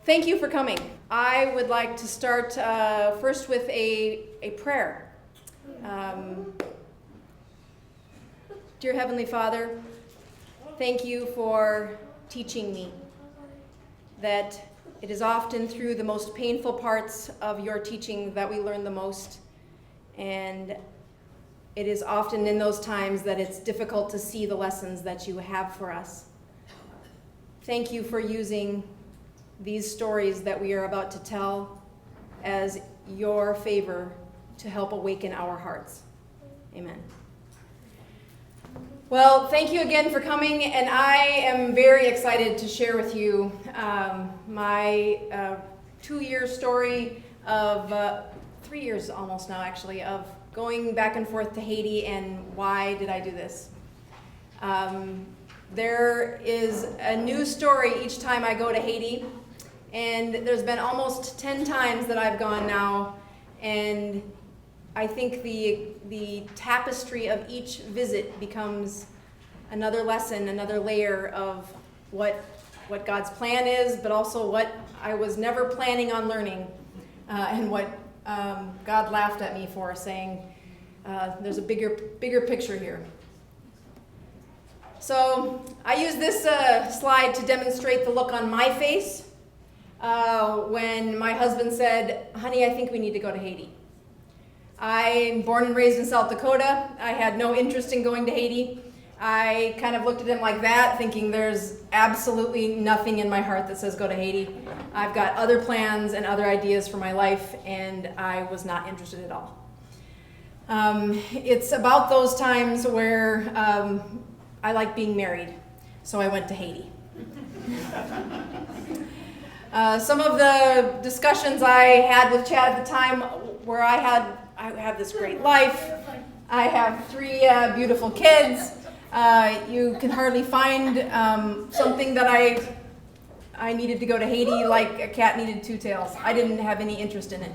Thank you for coming. I would like to start first with a prayer. Dear Heavenly Father, thank you for teaching me that it is often through the most painful parts of your teaching that we learn the most, and it is often in those times that it's difficult to see the lessons that you have for us. Thank you for using these stories that we are about to tell as your favor to help awaken our hearts. Amen. Well, thank you again for coming, and I am very excited to share with you my 2-year story of 3 years almost now, actually, of going back and forth to Haiti and why did I do this. There is a new story each time I go to Haiti, and there's been almost 10 times that I've gone now, and I think the tapestry of each visit becomes another lesson, another layer of what God's plan is, but also what I was never planning on learning, and what God laughed at me for, saying there's a bigger picture here. So I use this slide to demonstrate the look on my face when my husband said, "Honey, I think we need to go to Haiti." I'm born and raised in South Dakota. I had no interest in going to Haiti. I kind of looked at him like that, thinking there's absolutely nothing in my heart that says go to Haiti. I've got other plans and other ideas for my life, and I was not interested at all. It's about those times where I like being married, so I went to Haiti. Some of the discussions I had with Chad at the time where I have this great life. I have 3 beautiful kids. You can hardly find something that I needed to go to Haiti like a cat needed 2 tails. I didn't have any interest in it.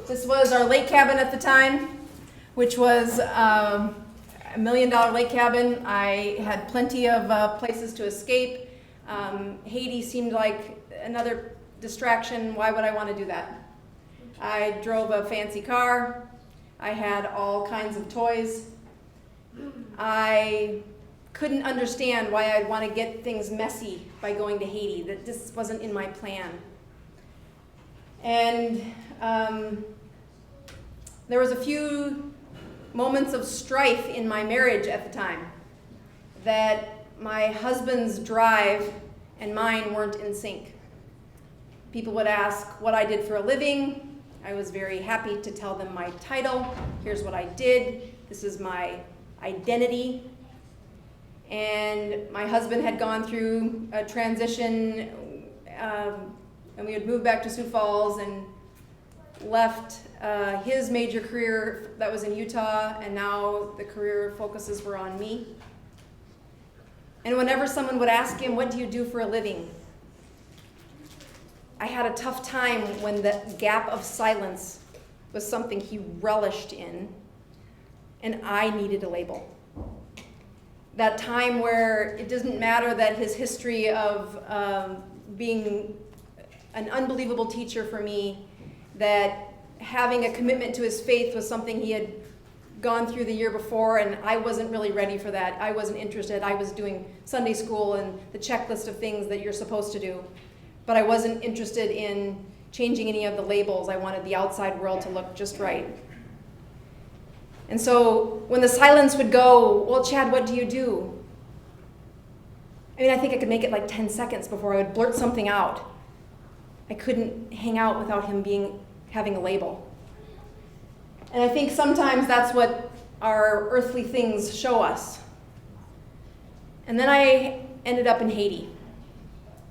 This was our lake cabin at the time, which was a $1 million lake cabin. I had plenty of places to escape. Haiti seemed like another distraction. Why would I want to do that? I drove a fancy car. I had all kinds of toys. I couldn't understand why I'd want to get things messy by going to Haiti, that this wasn't in my plan. And there was a few moments of strife in my marriage at the time, that my husband's drive and mine weren't in sync. People would ask what I did for a living. I was very happy to tell them my title. Here's what I did. This is my identity. And my husband had gone through a transition, and we had moved back to Sioux Falls and left his major career that was in Utah, and now the career focuses were on me. And whenever someone would ask him, "What do you do for a living?" I had a tough time when the gap of silence was something he relished in, and I needed a label. That time where it doesn't matter that his history of being an unbelievable teacher for me, that having a commitment to his faith was something he had gone through the year before, and I wasn't really ready for that. I wasn't interested. I was doing Sunday school and the checklist of things that you're supposed to do. But I wasn't interested in changing any of the labels. I wanted the outside world to look just right. And so when the silence would go, "Well, Chad, what do you do?" I mean, I think I could make it like 10 seconds before I would blurt something out. I couldn't hang out without him having a label. And I think sometimes that's what our earthly things show us. And then I ended up in Haiti.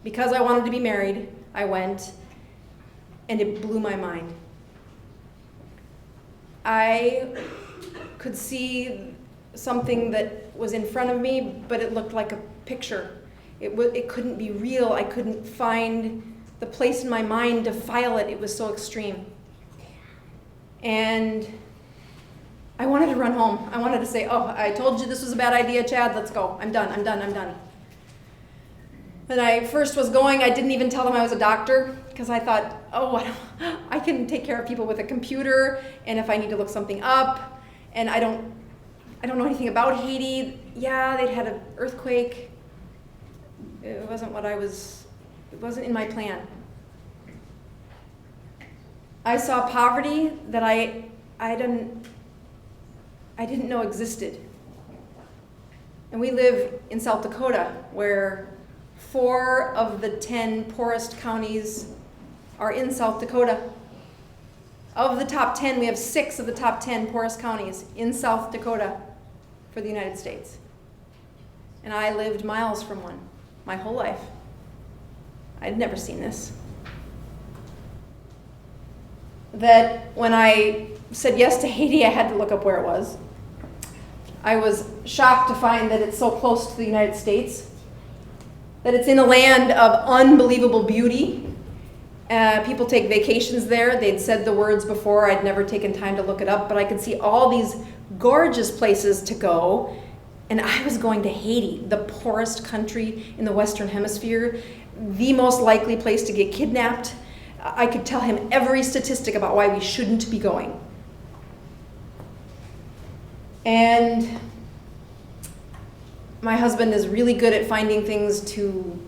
Because I wanted to be married, I went, and it blew my mind. I could see something that was in front of me, but it looked like a picture. It couldn't be real. I couldn't find the place in my mind to file it. It was so extreme. And I wanted to run home. I wanted to say, "Oh, I told you this was a bad idea, Chad. Let's go. I'm done. When I first was going, I didn't even tell them I was a doctor because I thought, oh, I can take care of people with a computer, and if I need to look something up, and I don't know anything about Haiti. Yeah, they'd had an earthquake. It wasn't in my plan. I saw poverty that I didn't know existed. And we live in South Dakota, where 4 of the 10 poorest counties are in South Dakota. Of the top 10, we have 6 of the top 10 poorest counties in South Dakota for the United States. And I lived miles from one my whole life. I'd never seen this. That when I said yes to Haiti, I had to look up where it was. I was shocked to find that it's so close to the United States, that it's in a land of unbelievable beauty. People take vacations there. They'd said the words before. I'd never taken time to look it up, but I could see all these gorgeous places to go. And I was going to Haiti, the poorest country in the Western Hemisphere, the most likely place to get kidnapped. I could tell him every statistic about why we shouldn't be going. And my husband is really good at finding things to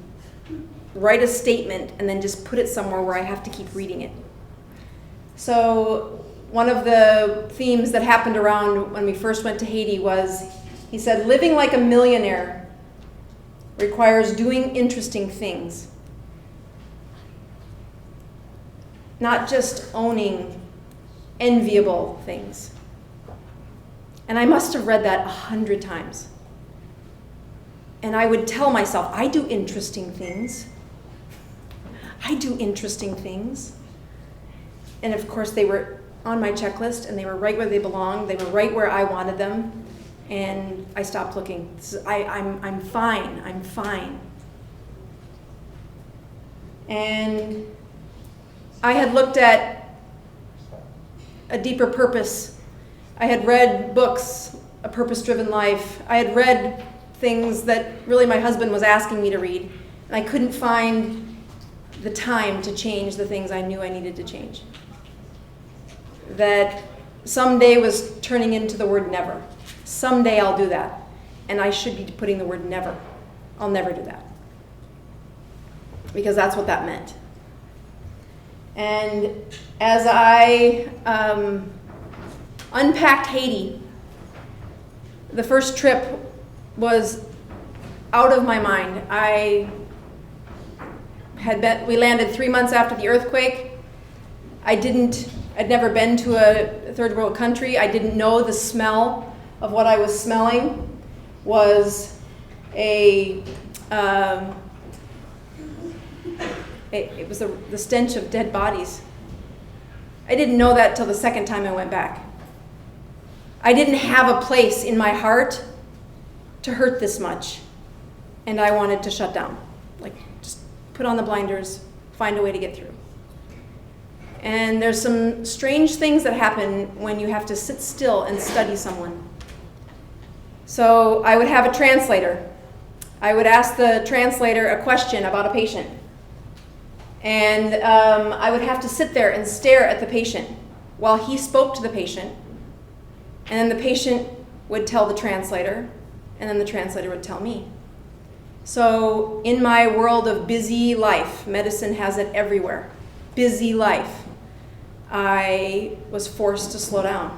write a statement and then just put it somewhere where I have to keep reading it. So one of the themes that happened around when we first went to Haiti was, he said, living like a millionaire requires doing interesting things, not just owning enviable things. And I must have read that 100 times. And I would tell myself, I do interesting things. I do interesting things. And of course, they were on my checklist, and they were right where they belonged. They were right where I wanted them. And I stopped looking. I'm fine. I'm fine. And I had looked at a deeper purpose. I had read books, A Purpose-Driven Life. I had read things that really my husband was asking me to read. And I couldn't find the time to change the things I knew I needed to change. That someday was turning into the word never. Someday I'll do that. And I should be putting the word never. I'll never do that. Because that's what that meant. And as I unpacked Haiti, the first trip was out of my mind. We landed 3 months after the earthquake. I'd never been to a third world country. I didn't know the smell of what I was smelling was the stench of dead bodies. I didn't know that till the second time I went back. I didn't have a place in my heart to hurt this much, and I wanted to shut down. Like, just put on the blinders, find a way to get through. And there's some strange things that happen when you have to sit still and study someone. So I would have a translator. I would ask the translator a question about a patient. And I would have to sit there and stare at the patient while he spoke to the patient. And then the patient would tell the translator, and then the translator would tell me. So in my world of busy life, medicine has it everywhere, busy life, I was forced to slow down.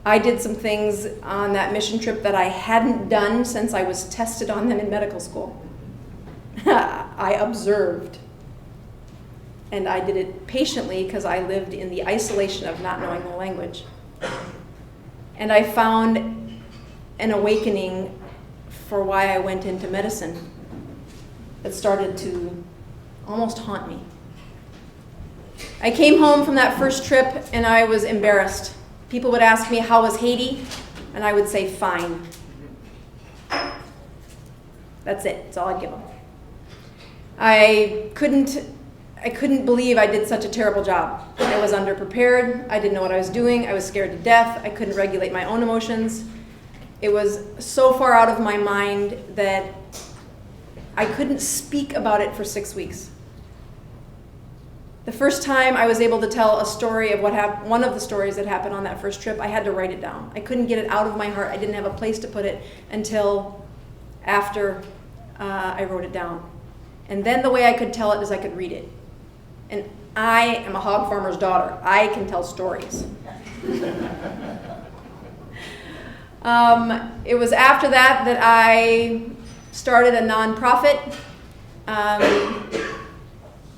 I did some things on that mission trip that I hadn't done since I was tested on them in medical school. I observed. And I did it patiently because I lived in the isolation of not knowing the language. And I found an awakening for why I went into medicine that started to almost haunt me. I came home from that first trip and I was embarrassed. People would ask me, how was Haiti? And I would say, fine. That's it. That's all I'd give them. I couldn't believe I did such a terrible job. I was underprepared. I didn't know what I was doing. I was scared to death. I couldn't regulate my own emotions. It was so far out of my mind that I couldn't speak about it for 6 weeks. The first time I was able to tell a story of what happened, one of the stories that happened on that first trip, I had to write it down. I couldn't get it out of my heart. I didn't have a place to put it until after I wrote it down. And then the way I could tell it is I could read it. And I am a hog farmer's daughter. I can tell stories. It was after that that I started a nonprofit.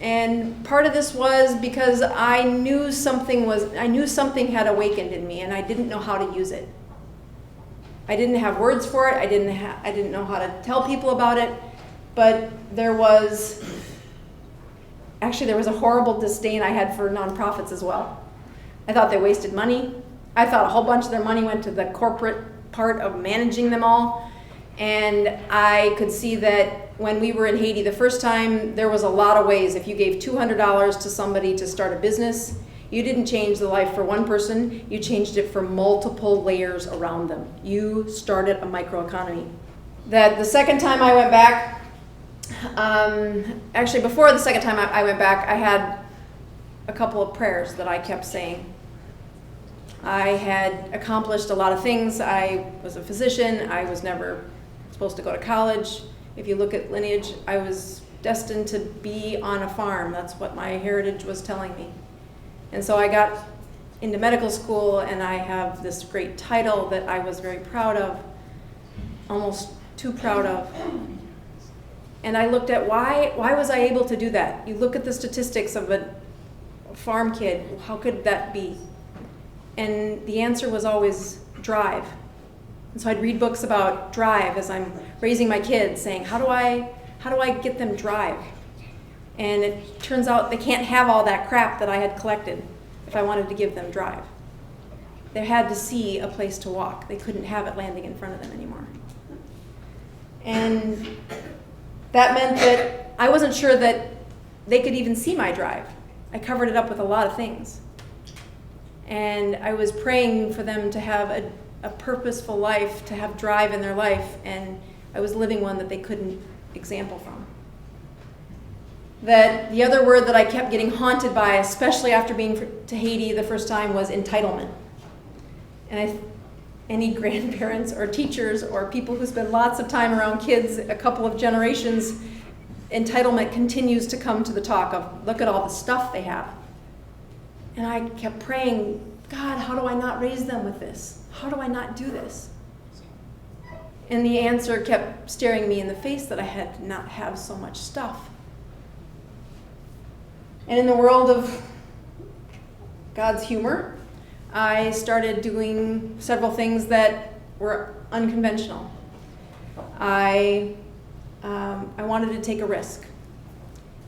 And part of this was because I knew something had awakened in me, and I didn't know how to use it. I didn't have words for it. I didn't know how to tell people about it. But there was a horrible disdain I had for nonprofits as well. I thought they wasted money. I thought a whole bunch of their money went to the corporate part of managing them all. And I could see that when we were in Haiti the first time, there was a lot of ways. If you gave $200 to somebody to start a business, you didn't change the life for one person, you changed it for multiple layers around them. You started a microeconomy. That the second time I went back, actually before the second time I went back, I had a couple of prayers that I kept saying. I had accomplished a lot of things. I was a physician. I was never supposed to go to college. If you look at lineage, I was destined to be on a farm. That's what my heritage was telling me. And so I got into medical school, and I have this great title that I was very proud of, almost too proud of. And I looked at why was I able to do that? You look at the statistics of a farm kid, how could that be? And the answer was always drive. And so I'd read books about drive as I'm raising my kids, saying, how do I get them drive? And it turns out they can't have all that crap that I had collected if I wanted to give them drive. They had to see a place to walk. They couldn't have it landing in front of them anymore. And that meant that I wasn't sure that they could even see my drive. I covered it up with a lot of things. And I was praying for them to have a purposeful life, to have drive in their life, and I was living one that they couldn't example from. That the other word that I kept getting haunted by, especially after being to Haiti the first time, was entitlement. And any grandparents or teachers or people who spend lots of time around kids, a couple of generations, entitlement continues to come to the talk of, look at all the stuff they have. And I kept praying, God, how do I not raise them with this? How do I not do this? And the answer kept staring me in the face that I had to not have so much stuff. And in the world of God's humor, I started doing several things that were unconventional. I wanted to take a risk.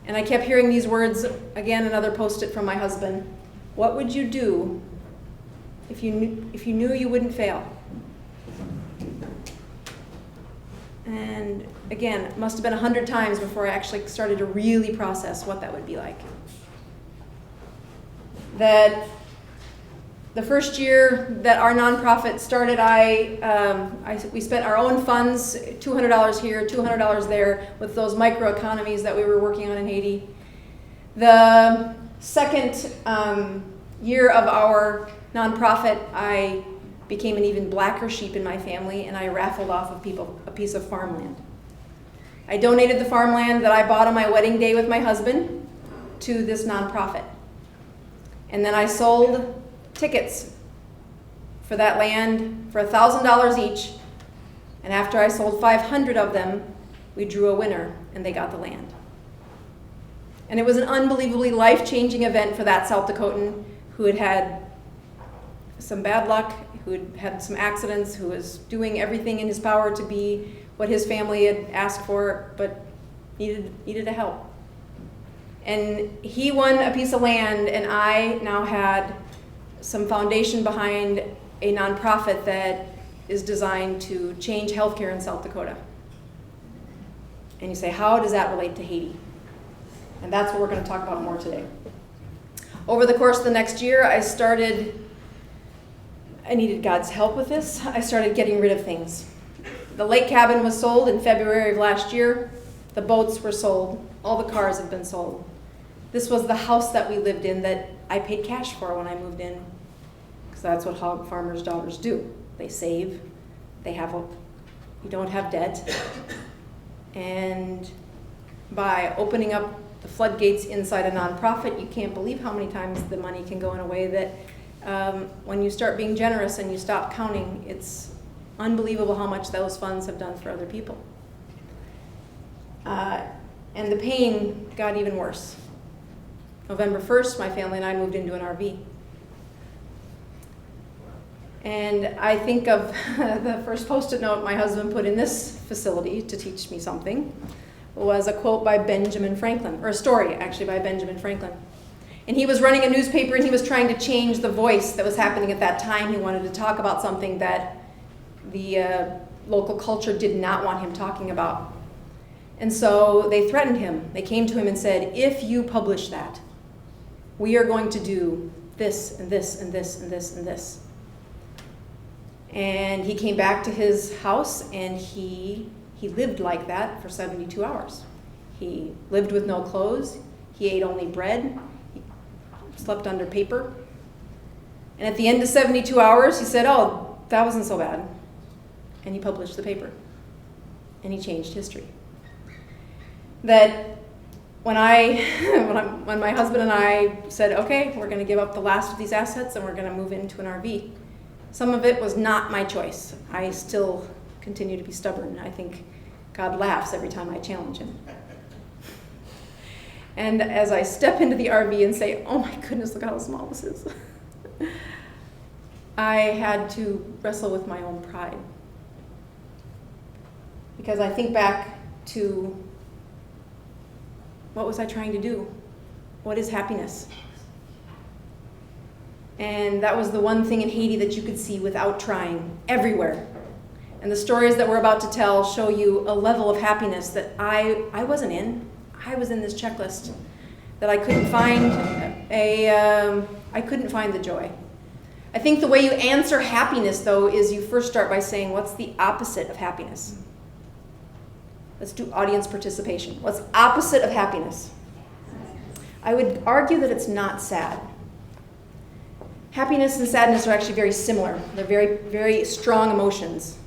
And I kept hearing these words, again, another post-it from my husband. What would you do if you knew you wouldn't fail? And again, it must have been 100 times before I actually started to really process what that would be like. That the first year that our nonprofit started, we spent our own funds, $200 here, $200 there, with those microeconomies that we were working on in Haiti. The second year of our nonprofit, I became an even blacker sheep in my family, and I raffled off of people a piece of farmland. I donated the farmland that I bought on my wedding day with my husband to this nonprofit. And then I sold tickets for that land for $1,000 each. And after I sold 500 of them, we drew a winner, and they got the land. And it was an unbelievably life-changing event for that South Dakotan who had had some bad luck, who had had some accidents, who was doing everything in his power to be what his family had asked for, but needed a help. And he won a piece of land, and I now had some foundation behind a nonprofit that is designed to change healthcare in South Dakota. And you say, how does that relate to Haiti? And that's what we're going to talk about more today. Over the course of the next year, I needed God's help with this. I started getting rid of things. The lake cabin was sold in February of last year. The boats were sold. All the cars have been sold. This was the house that we lived in that I paid cash for when I moved in, because that's what hog farmers' daughters do. They save. You don't have debt. And by opening up the floodgates inside a nonprofit, you can't believe how many times the money can go in a way that when you start being generous and you stop counting, it's unbelievable how much those funds have done for other people. And the pain got even worse. November 1st, my family and I moved into an RV. And I think of the first Post-it note my husband put in this facility to teach me something was a quote by Benjamin Franklin, or a story actually by Benjamin Franklin. And he was running a newspaper and he was trying to change the voice that was happening at that time. He wanted to talk about something that the local culture did not want him talking about. And so they threatened him. They came to him and said, if you publish that, we are going to do this and this and this and this and this. And he came back to his house and he lived like that for 72 hours. He lived with no clothes. He ate only bread. He slept under paper. And at the end of 72 hours, he said, oh, that wasn't so bad. And he published the paper. And he changed history. That when my husband and I said, okay, we're going to give up the last of these assets and we're going to move into an RV, some of it was not my choice. I still continue to be stubborn. I think God laughs every time I challenge him. And as I step into the RV and say, oh my goodness, look at how small this is, I had to wrestle with my own pride. Because I think back to, what was I trying to do? What is happiness? And that was the one thing in Haiti that you could see without trying, everywhere. And the stories that we're about to tell show you a level of happiness that I wasn't in. I was in this checklist that I couldn't find I couldn't find the joy. I think the way you answer happiness, though, is you first start by saying, what's the opposite of happiness? Let's do audience participation. What's opposite of happiness? I would argue that it's not sad. Happiness and sadness are actually very similar. They're very, very strong emotions.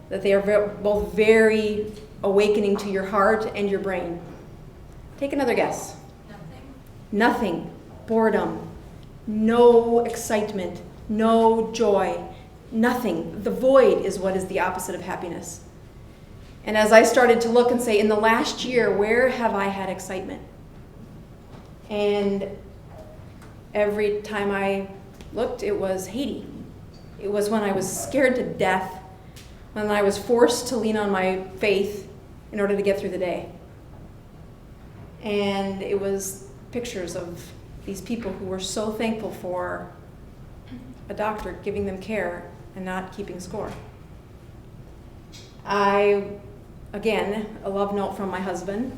That they are both very awakening to your heart and your brain. Take another guess. Nothing. Boredom. No excitement. No joy. Nothing. The void is what is the opposite of happiness. And as I started to look and say, in the last year, where have I had excitement? And every time I looked, it was Haiti. It was when I was scared to death, when I was forced to lean on my faith in order to get through the day. And it was pictures of these people who were so thankful for a doctor giving them care and not keeping score. Again, a love note from my husband.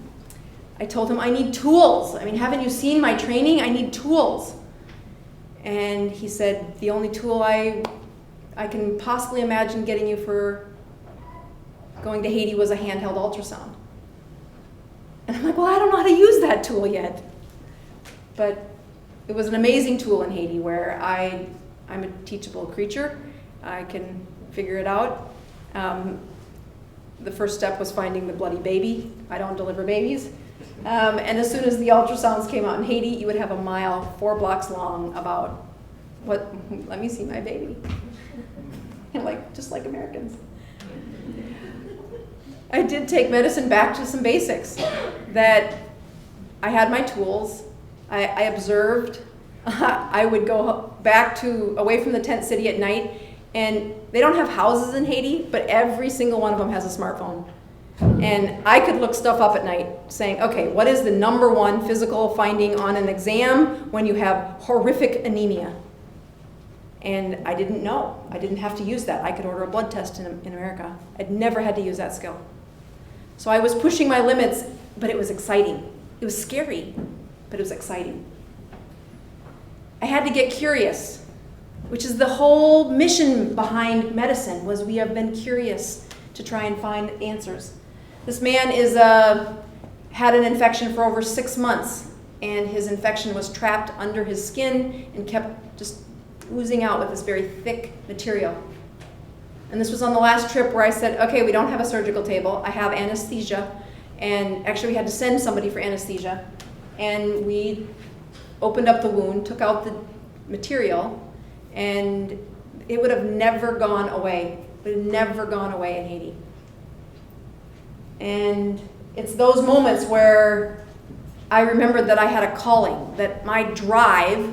I told him, I need tools. I mean, haven't you seen my training? I need tools. And he said, the only tool I can possibly imagine getting you for going to Haiti was a handheld ultrasound. And I'm like, well, I don't know how to use that tool yet. But it was an amazing tool in Haiti where I'm a teachable creature. I can figure it out. The first step was finding the bloody baby. I don't deliver babies. And as soon as the ultrasounds came out in Haiti, you would have a mile, 4 blocks long about let me see my baby. Just like Americans. I did take medicine back to some basics. That I had my tools. I observed. I would go back away from the tent city at night, and they don't have houses in Haiti, but every single one of them has a smartphone. And I could look stuff up at night saying, okay, what is the number one physical finding on an exam when you have horrific anemia? And I didn't know. I didn't have to use that. I could order a blood test in America. I'd never had to use that skill. So I was pushing my limits, but it was exciting. It was scary, but it was exciting. I had to get curious, which is the whole mission behind medicine, was we have been curious to try and find answers. This man is had an infection for over 6 months, and his infection was trapped under his skin and kept just oozing out with this very thick material. And this was on the last trip where I said, okay, we don't have a surgical table, I have anesthesia, and actually we had to send somebody for anesthesia, and we opened up the wound, took out the material, and it would have never gone away. It would have never gone away in Haiti. And it's those moments where I remembered that I had a calling, that my drive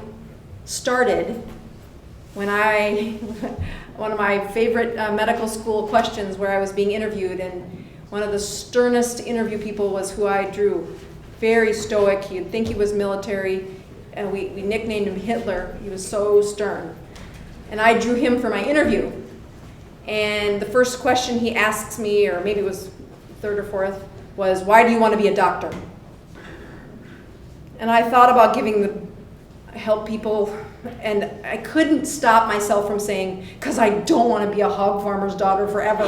started when one of my favorite medical school questions where I was being interviewed, and one of the sternest interview people was who I drew. Very stoic, you'd think he was military, and we nicknamed him Hitler. He was so stern. And I drew him for my interview. And the first question he asks me, or maybe it was third or fourth, was, why do you want to be a doctor? And I thought about help people, and I couldn't stop myself from saying, because I don't want to be a hog farmer's daughter forever.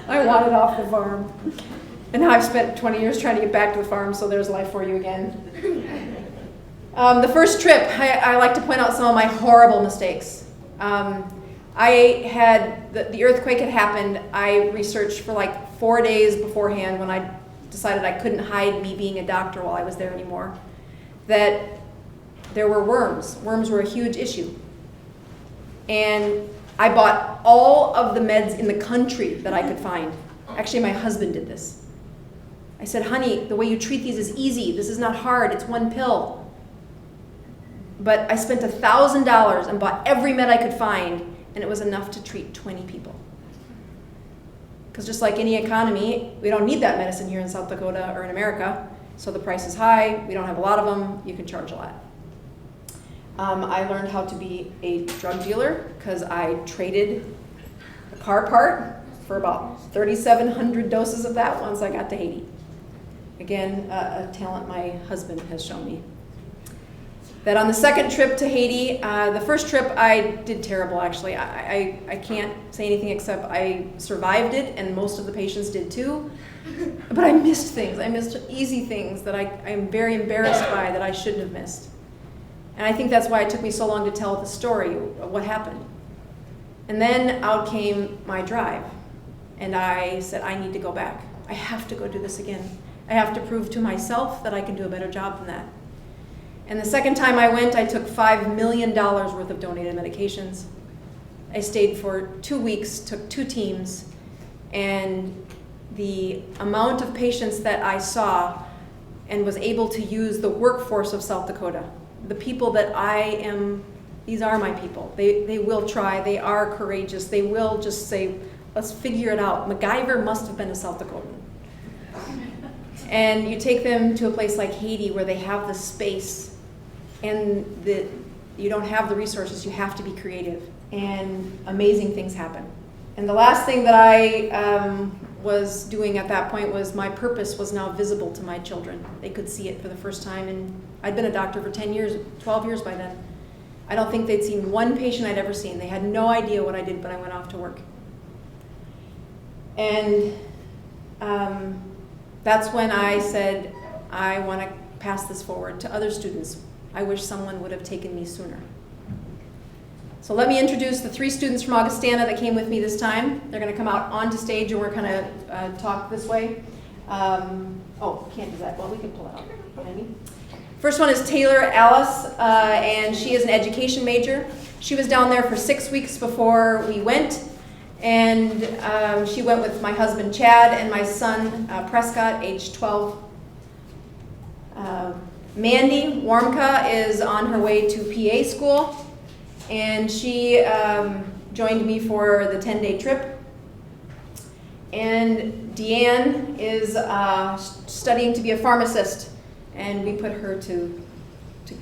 I wanted off the farm. And now I've spent 20 years trying to get back to the farm, so there's life for you again. The first trip, I like to point out some of my horrible mistakes. The earthquake had happened. I researched for like 4 days beforehand when I decided I couldn't hide me being a doctor while I was there anymore, that there were worms. Worms were a huge issue. And I bought all of the meds in the country that I could find. Actually, my husband did this. I said, honey, the way you treat these is easy. This is not hard. It's one pill. But I spent $1,000 and bought every med I could find, and it was enough to treat 20 people. Because just like any economy, we don't need that medicine here in South Dakota or in America, so the price is high, we don't have a lot of them, you can charge a lot. I learned how to be a drug dealer because I traded a car part for about 3,700 doses of that once I got to Haiti. Again, a talent my husband has shown me. That on the second trip to Haiti, the first trip I did terrible actually. I can't say anything except I survived it, and most of the patients did too. But I missed things. I missed easy things that I'm very embarrassed by that I shouldn't have missed. And I think that's why it took me so long to tell the story of what happened. And then out came my drive. And I said, I need to go back. I have to go do this again. I have to prove to myself that I can do a better job than that. And the second time I went, I took $5 million worth of donated medications. I stayed for 2 weeks, took 2 teams, and the amount of patients that I saw and was able to use the workforce of South Dakota, the people that these are my people. They will try, they are courageous, they will just say, let's figure it out. MacGyver must have been a South Dakotan. And you take them to a place like Haiti where they have the space and you don't have the resources, you have to be creative. And amazing things happen. And the last thing that I was doing at that point was my purpose was now visible to my children. They could see it for the first time, and I'd been a doctor for 10 years, 12 years by then. I don't think they'd seen one patient I'd ever seen. They had no idea what I did, but I went off to work. And that's when I said, I want to pass this forward to other students. I wish someone would have taken me sooner. So let me introduce the 3 students from Augustana that came with me this time. They're going to come out onto stage and we're going to talk this way. Can't do that. Well, we can pull it out behind me. First one is Taylor Alice, and she is an education major. She was down there for 6 weeks before we went, and she went with my husband Chad and my son Prescott, age 12. Mandy Warmka is on her way to PA school, and she joined me for the 10-day trip. And Deanne is studying to be a pharmacist, and we put her to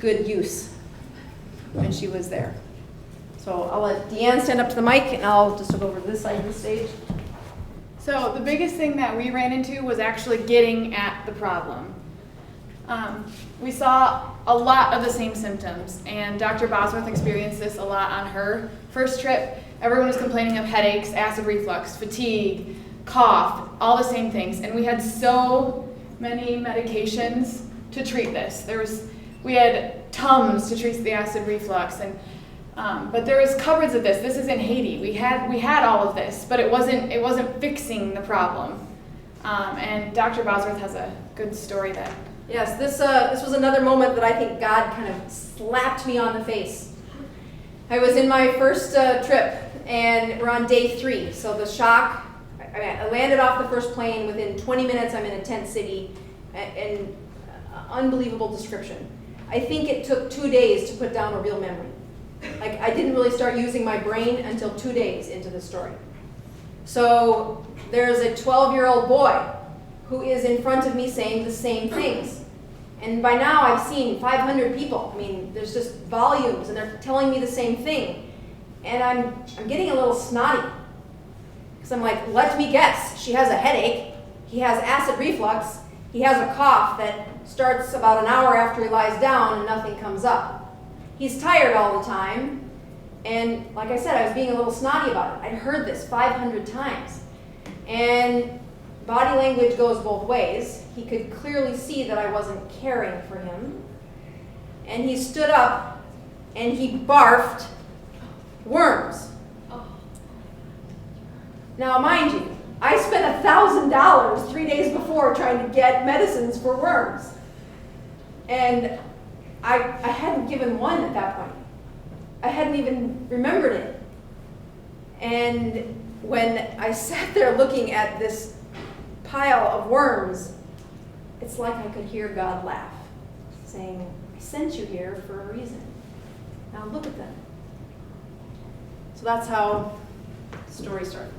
good use when she was there. So I'll let Deanne stand up to the mic, and I'll just go over to this side of the stage. So the biggest thing that we ran into was actually getting at the problem. We saw a lot of the same symptoms, and Dr. Bosworth experienced this a lot on her first trip. Everyone was complaining of headaches, acid reflux, fatigue, cough, all the same things. And we had so many medications to treat this. We had Tums to treat the acid reflux, and but there was cupboards of this. This is in Haiti. We had all of this, but it wasn't fixing the problem. And Dr. Bosworth has a good story that. Yes, this was another moment that I think God kind of slapped me on the face. I was in my first trip, and we're on day 3. So the shock, I landed off the first plane. Within 20 minutes, I'm in a tent city, and unbelievable description. I think it took 2 days to put down a real memory. Like, I didn't really start using my brain until 2 days into the story. So there's a 12-year-old boy who is in front of me saying the same things. And by now I've seen 500 people. I mean, there's just volumes, and they're telling me the same thing. And I'm getting a little snotty. Because I'm like, let me guess. She has a headache. He has acid reflux. He has a cough that starts about an hour after he lies down and nothing comes up. He's tired all the time. And like I said, I was being a little snotty about it. I'd heard this 500 times. And body language goes both ways. He could clearly see that I wasn't caring for him. And he stood up and he barfed worms. Now, mind you, I spent $1,000 3 days before trying to get medicines for worms. And I hadn't given one at that point. I hadn't even remembered it. And when I sat there looking at this pile of worms, it's like I could hear God laugh, saying, I sent you here for a reason. Now look at them. So that's how the story started.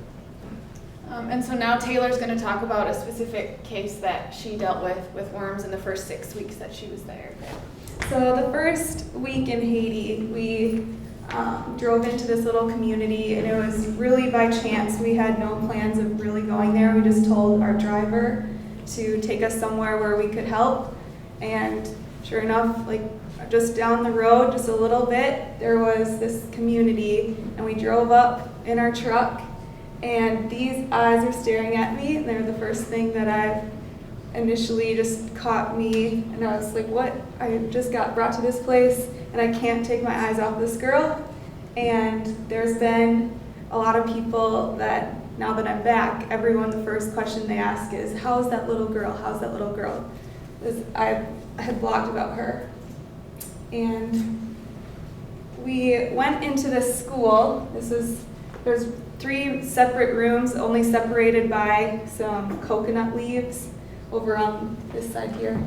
And so now Taylor's going to talk about a specific case that she dealt with worms in the first 6 weeks that she was there. So the first week in Haiti, we drove into this little community, and it was really by chance. We had no plans of really going there. We just told our driver to take us somewhere where we could help. And sure enough, like just down the road, just a little bit, there was this community, and we drove up in our truck, and these eyes are staring at me, and they're the first thing that I initially just caught me, and I was like, what? I just got brought to this place, and I can't take my eyes off this girl. And there's been a lot of people that, now that I'm back, everyone, the first question they ask is, how's that little girl? How's that little girl? Because I had blogged about her. And we went into this school. There's 3 separate rooms, only separated by some coconut leaves over on this side here.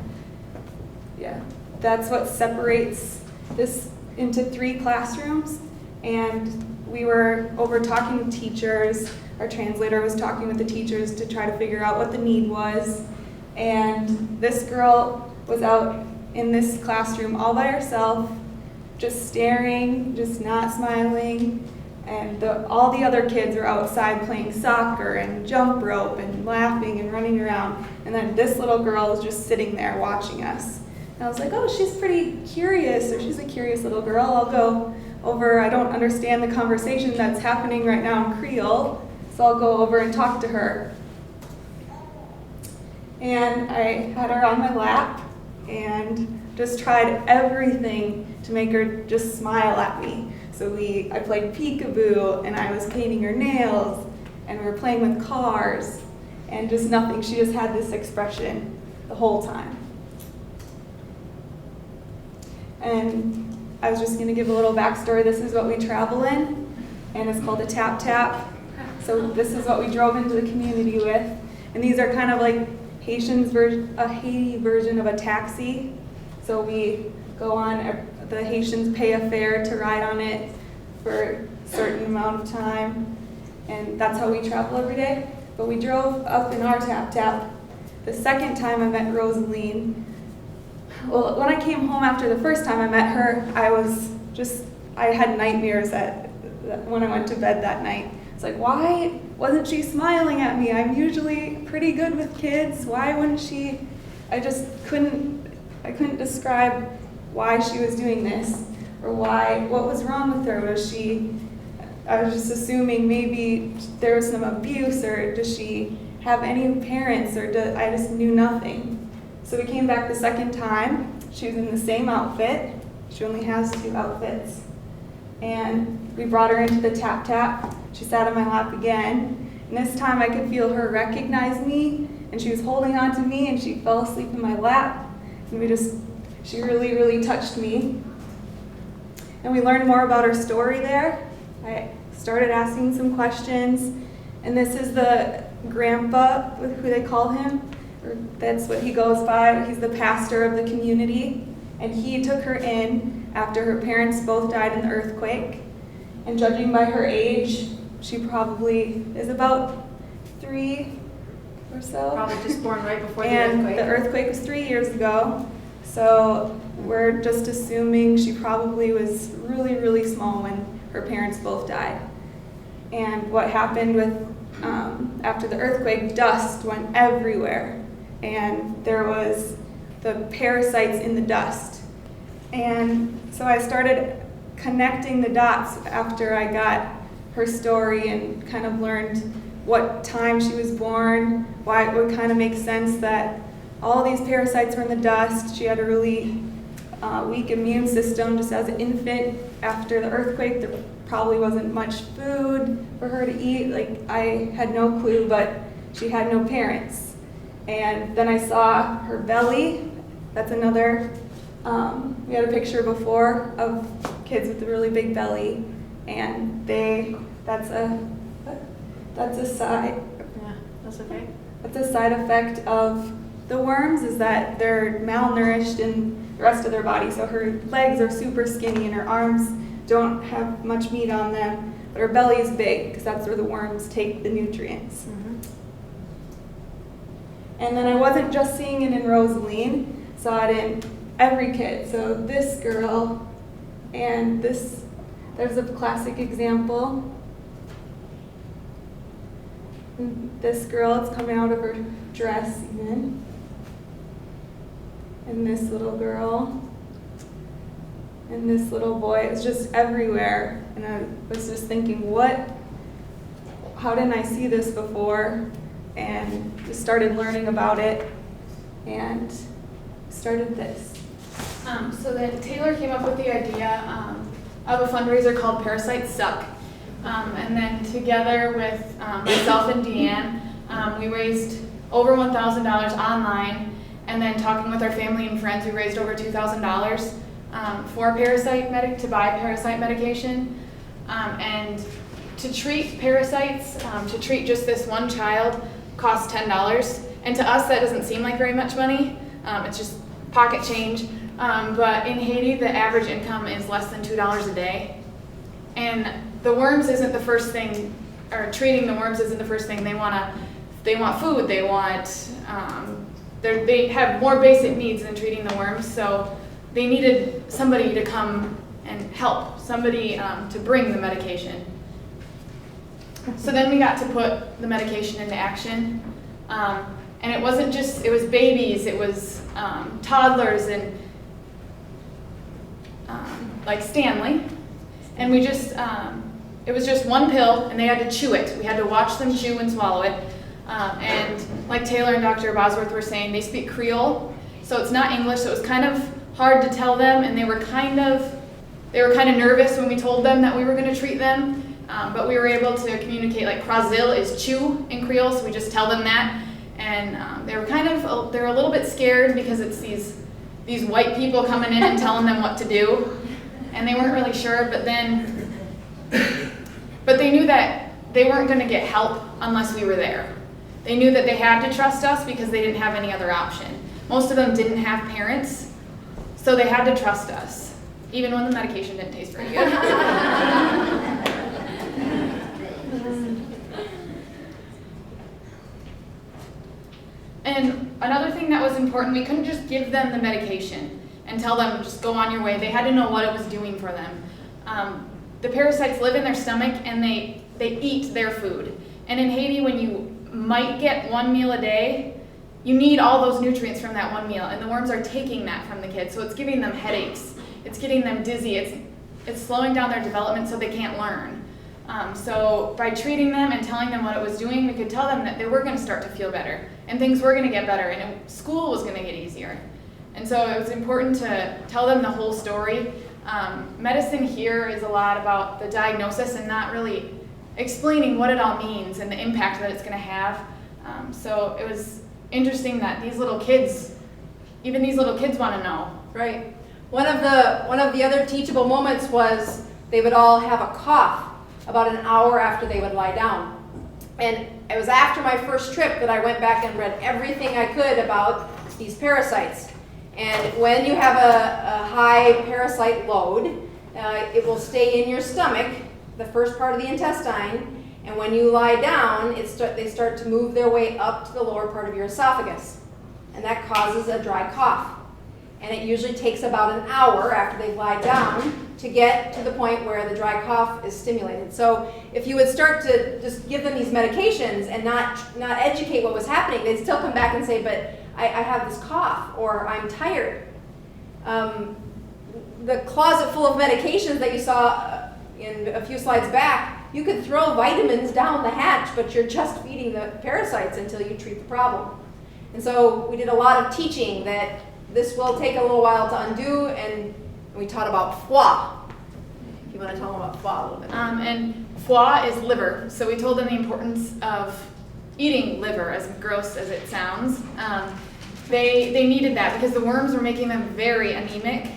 Yeah, that's what separates this into 3 classrooms. And we were over talking with teachers. Our translator was talking with the teachers to try to figure out what the need was. And this girl was out in this classroom all by herself, just staring, just not smiling. And all the other kids are outside playing soccer and jump rope and laughing and running around. And then this little girl is just sitting there watching us. And I was like, oh, she's pretty curious, or she's a curious little girl. I'll go over. I don't understand the conversation that's happening right now in Creole, so I'll go over and talk to her. And I had her on my lap and just tried everything to make her just smile at me. So I played peekaboo, and I was painting her nails, and we were playing with cars, and just nothing. She just had this expression the whole time. And I was just going to give a little backstory. This is what we travel in, and it's called a tap-tap. So this is what we drove into the community with. And these are kind of like a Haiti version of a taxi. So we go on, the Haitians pay a fare to ride on it for a certain amount of time. And that's how we travel every day. But we drove up in our tap-tap. The second time I met Rosaline, well, when I came home after the first time I met her, I had nightmares when I went to bed that night. It's like, why wasn't she smiling at me? I'm usually pretty good with kids. Why wouldn't she? I couldn't describe why she was doing this, or what was wrong with her. Was she I was just assuming maybe there was some abuse, or does she have any parents, or I just knew nothing. So we came back the second time. She was in the same outfit. She only has 2 outfits. And we brought her into the tap. She sat on my lap again. And this time I could feel her recognize me, and she was holding on to me, and she fell asleep in my lap. And she really, really touched me. And we learned more about her story there. I started asking some questions, and this is the grandpa, who they call him, or that's what he goes by. He's the pastor of the community, and he took her in after her parents both died in the earthquake. And judging by her age, she probably is about 3 or so. Probably just born right before the And earthquake. the earthquake was 3 years ago, so we're just assuming she probably was really, really small when her parents both died. And what happened with after the earthquake, dust went everywhere, and there was the parasites in the dust. And so I started connecting the dots after I got her story and kind of learned what time she was born, why it would kind of make sense that all these parasites were in the dust. She had a really weak immune system just as an infant. After the earthquake, there probably wasn't much food for her to eat. Like, I had no clue, but she had no parents. And then I saw her belly. That's another, we had a picture before of kids with a really big belly, and that's a side. Yeah, that's okay. That's a side effect of the worms, is that they're malnourished in the rest of their body. So her legs are super skinny and her arms don't have much meat on them, but her belly is big because that's where the worms take the nutrients. Mm-hmm. And then I wasn't just seeing it in Rosaline, saw it in every kid. So this girl and this, there's a classic example. And this girl, it's coming out of her dress even. And this little girl. And this little boy. It's just everywhere. And I was just thinking, how didn't I see this before? And just started learning about it and started this. So then Taylor came up with the idea of a fundraiser called Parasites Suck. And then together with myself and Deanne, we raised over $1,000 online. And then talking with our family and friends, we raised over $2,000 for to buy parasite medication. And to treat parasites, to treat just this one child, costs $10. And to us, that doesn't seem like very much money. It's just pocket change. But in Haiti, the average income is less than $2 a day. And the worms isn't the first thing, or treating the worms isn't the first thing. They want food, they have more basic needs than treating the worms. So they needed somebody to come and help, somebody to bring the medication. So then we got to put the medication into action. And it wasn't just, it was babies, it was toddlers, and like Stanley. And we just, it was just one pill, and they had to chew it. We had to watch them chew and swallow it. And like Taylor and Dr. Bosworth were saying, they speak Creole, so it's not English, so it was kind of hard to tell them, and they were kind of nervous when we told them that we were going to treat them. But we were able to communicate, like Krasil is chew in Creole, so we just tell them that. And they were a little bit scared because it's these white people coming in and telling them what to do. And they weren't really sure, but they knew that they weren't going to get help unless we were there. They knew that they had to trust us because they didn't have any other option. Most of them didn't have parents, so they had to trust us, even when the medication didn't taste very good. And another thing that was important, we couldn't just give them the medication and tell them, just go on your way. They had to know what it was doing for them. The parasites live in their stomach, and they eat their food. And in Haiti, when you might get one meal a day, you need all those nutrients from that one meal, and the worms are taking that from the kids, so it's giving them headaches, it's getting them dizzy, it's slowing down their development so they can't learn. So by treating them and telling them what it was doing, we could tell them that they were going to start to feel better, and things were going to get better, and school was going to get easier. And so it was important to tell them the whole story. Medicine here is a lot about the diagnosis and not really explaining what it all means and the impact that it's going to have. So it was interesting that these little kids, even these little kids want to know. Right. One of the other teachable moments was they would all have a cough about an hour after they would lie down. And it was after my first trip that I went back and read everything I could about these parasites. And when you have a high parasite load, it will stay in your stomach, the first part of the intestine, and when you lie down, they start to move their way up to the lower part of your esophagus. And that causes a dry cough. And it usually takes about an hour after they've lied down to get to the point where the dry cough is stimulated. So if you would start to just give them these medications and not educate what was happening, they'd still come back and say, but I have this cough, or I'm tired. The closet full of medications that you saw in a few slides back, you could throw vitamins down the hatch, but you're just feeding the parasites until you treat the problem. And so we did a lot of teaching that this will take a little while to undo, and we taught about foie. If you want to tell them about foie a little bit. And foie is liver, so we told them the importance of eating liver, as gross as it sounds. They needed that because the worms were making them very anemic.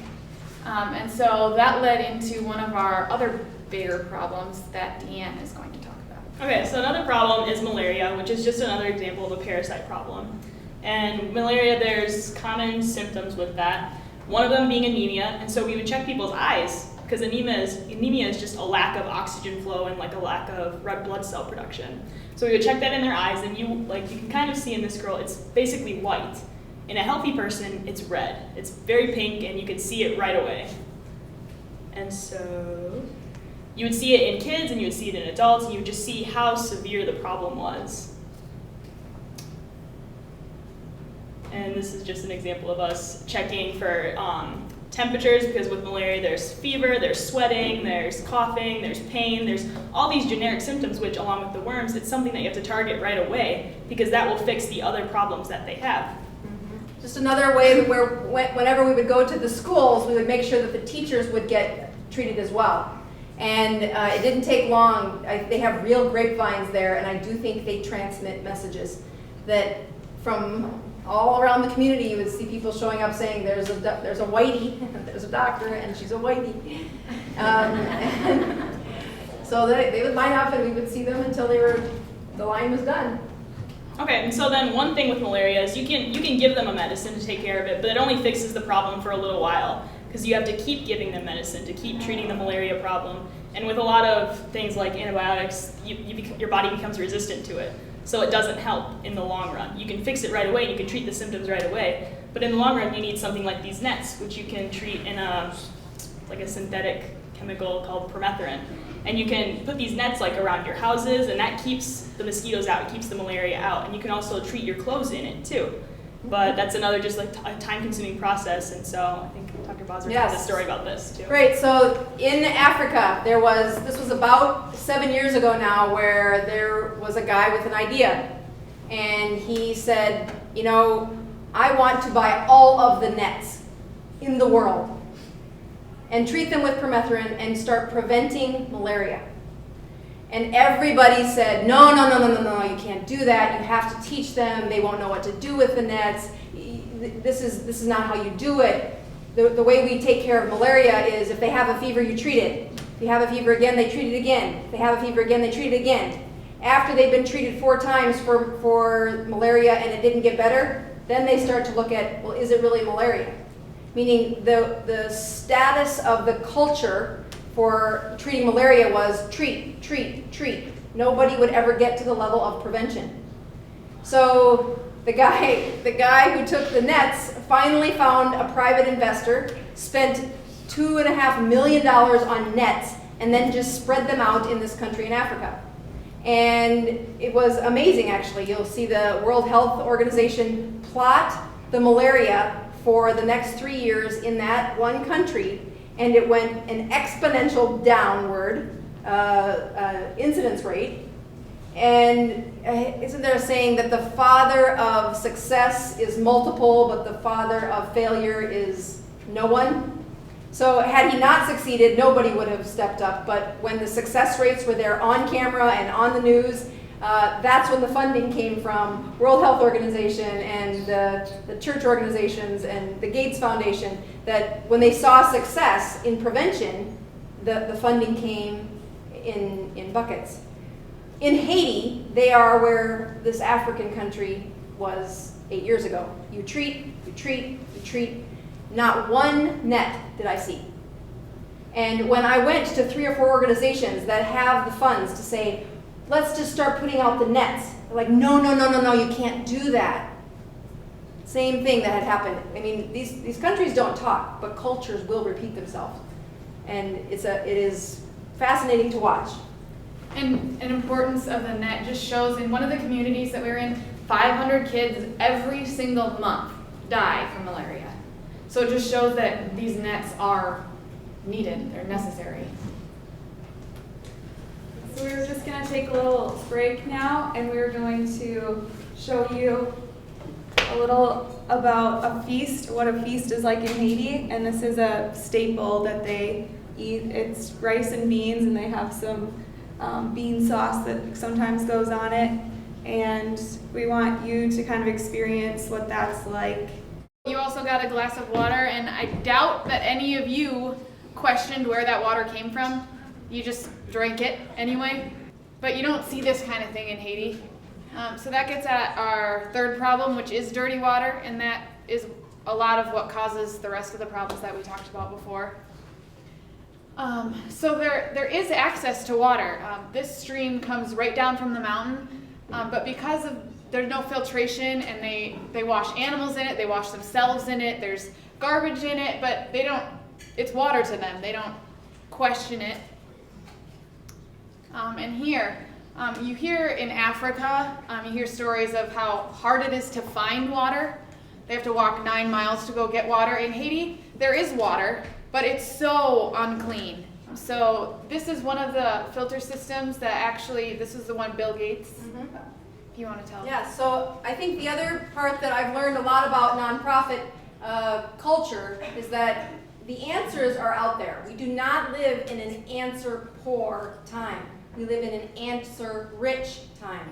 And so that led into one of our other bigger problems that Deanne is going to talk about. Okay, so another problem is malaria, which is just another example of a parasite problem. And malaria, there's common symptoms with that. One of them being anemia, and so we would check people's eyes, because anemia is just a lack of oxygen flow and like a lack of red blood cell production. So we would check that in their eyes, and you can kind of see in this girl, it's basically white. In a healthy person, it's red. It's very pink, and you could see it right away. And so you would see it in kids, and you would see it in adults, and you would just see how severe the problem was. And this is just an example of us checking for temperatures, because with malaria there's fever, there's sweating, there's coughing, there's pain, there's all these generic symptoms, which along with the worms, it's something that you have to target right away, because that will fix the other problems that they have. Just another way where whenever we would go to the schools, we would make sure that the teachers would get treated as well. And it didn't take long. They have real grapevines there, and I do think they transmit messages that from all around the community, you would see people showing up saying, there's a whitey, there's a doctor, and she's a whitey. So they would line up, and we would see them until the line was done. Okay, and so then one thing with malaria is you can give them a medicine to take care of it, but it only fixes the problem for a little while, because you have to keep giving them medicine to keep treating the malaria problem. And with a lot of things like antibiotics, your body becomes resistant to it. So it doesn't help in the long run. You can fix it right away, and you can treat the symptoms right away, but in the long run, you need something like these nets, which you can treat in a synthetic chemical called permethrin. And you can put these nets around your houses, and that keeps the mosquitoes out, it keeps the malaria out, and you can also treat your clothes in it too. But that's another just a time-consuming process, and so I think Dr. Bosworth has a story about this too. Right, so in Africa, this was about 7 years ago now, where there was a guy with an idea. And he said, I want to buy all of the nets in the world and treat them with permethrin and start preventing malaria. And everybody said, no, you can't do that. You have to teach them. They won't know what to do with the nets. This is not how you do it. The way we take care of malaria is if they have a fever, you treat it. If you have a fever again, they treat it again. If they have a fever again, they treat it again. After they've been treated 4 times for malaria and it didn't get better, then they start to look at, well, is it really malaria? Meaning the status of the culture for treating malaria was treat, treat, treat. Nobody would ever get to the level of prevention. So the guy who took the nets finally found a private investor, spent $2.5 million on nets, and then just spread them out in this country in Africa. And it was amazing, actually. You'll see the World Health Organization plot the malaria for the next 3 years in that one country, and it went an exponential downward incidence rate. And isn't there a saying that the father of success is multiple, but the father of failure is no one? So had he not succeeded, nobody would have stepped up. But when the success rates were there on camera and on the news, that's when the funding came from World Health Organization and the church organizations and the Gates Foundation, that when they saw success in prevention, the funding came in buckets. In Haiti, they are where this African country was 8 years ago. You treat, you treat, you treat. Not one net did I see. And when I went to 3 or 4 organizations that have the funds to say, let's just start putting out the nets, they're like, no, you can't do that. Same thing that had happened. I mean, these countries don't talk, but cultures will repeat themselves. And it is fascinating to watch. And an importance of the net just shows in one of the communities that we're in, 500 kids every single month die from malaria. So it just shows that these nets are needed, they're necessary. So we're just going to take a little break now, and we're going to show you a little about a feast, what a feast is like in Haiti. And this is a staple that they eat. It's rice and beans, and they have some bean sauce that sometimes goes on it. And we want you to kind of experience what that's like. You also got a glass of water, and I doubt that any of you questioned where that water came from. You just drank it anyway. But you don't see this kind of thing in Haiti. So that gets at our third problem, which is dirty water, and that is a lot of what causes the rest of the problems that we talked about before. So there is access to water. This stream comes right down from the mountain, but because of there's no filtration, and they wash animals in it, they wash themselves in it, there's garbage in it, but they don't, it's water to them, they don't question it. And here, you hear in Africa, you hear stories of how hard it is to find water. They have to walk 9 miles to go get water. In Haiti, there is water, but it's so unclean. So this is one of the filter systems that actually, this is the one Bill Gates, if you want to tell. Yeah, so I think the other part that I've learned a lot about nonprofit culture is that the answers are out there. We do not live in an answer-poor time. We live in an answer-rich time.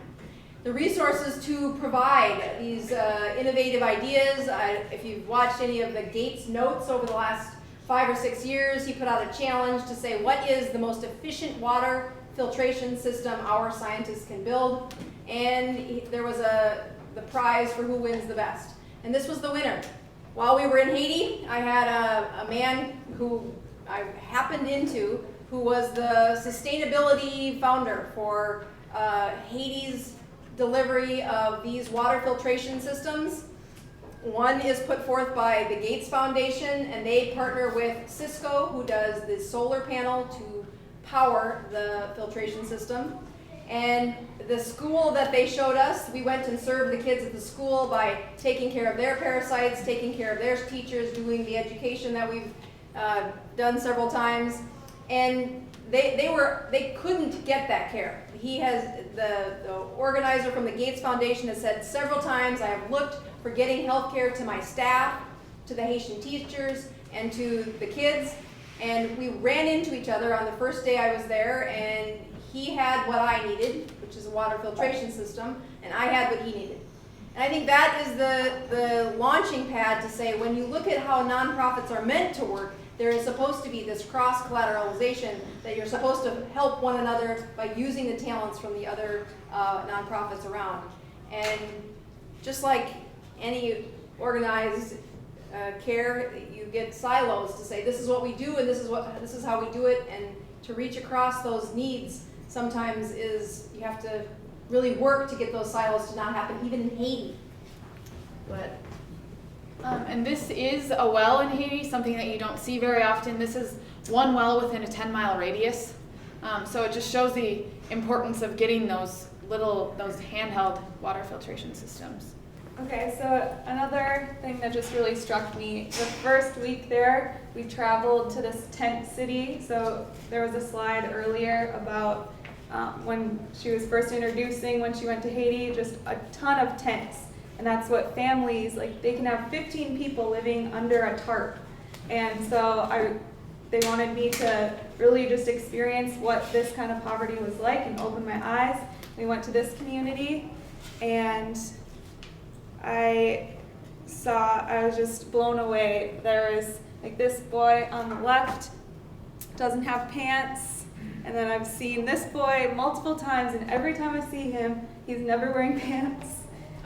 The resources to provide these innovative ideas, if you've watched any of the Gates notes over the last 5 or 6 years, he put out a challenge to say, what is the most efficient water filtration system our scientists can build? And there was the prize for who wins the best. And this was the winner. While we were in Haiti, I had a man who I happened into who was the sustainability founder for Haiti's delivery of these water filtration systems. One is put forth by the Gates Foundation, and they partner with Cisco, who does the solar panel to power the filtration system. And the school that they showed us, we went and served the kids at the school by taking care of their parasites, taking care of their teachers, doing the education that we've done several times. And they couldn't get that care. He has, the organizer from the Gates Foundation has said several times, I have looked for getting health care to my staff, to the Haitian teachers, and to the kids. And we ran into each other on the first day I was there, and he had what I needed, which is a water filtration system, and I had what he needed. And I think that is the launching pad to say, when you look at how nonprofits are meant to work, there is supposed to be this cross-collateralization, that you're supposed to help one another by using the talents from the other nonprofits around. And just like any organized care, you get silos to say, this is what we do, and this is how we do it, and to reach across those needs sometimes is, you have to really work to get those silos to not happen, even in Haiti. But and this is a well in Haiti, something that you don't see very often. This is one well within a 10-mile radius. So it just shows the importance of getting those handheld water filtration systems. Okay, so another thing that just really struck me, the first week there, we traveled to this tent city. So there was a slide earlier about when she was first introducing, when she went to Haiti, just a ton of tents. And that's what families, like they can have 15 people living under a tarp. And so they wanted me to really just experience what this kind of poverty was like and open my eyes. We went to this community and I was just blown away. There is like this boy on the left doesn't have pants, and then I've seen this boy multiple times, and every time I see him, he's never wearing pants.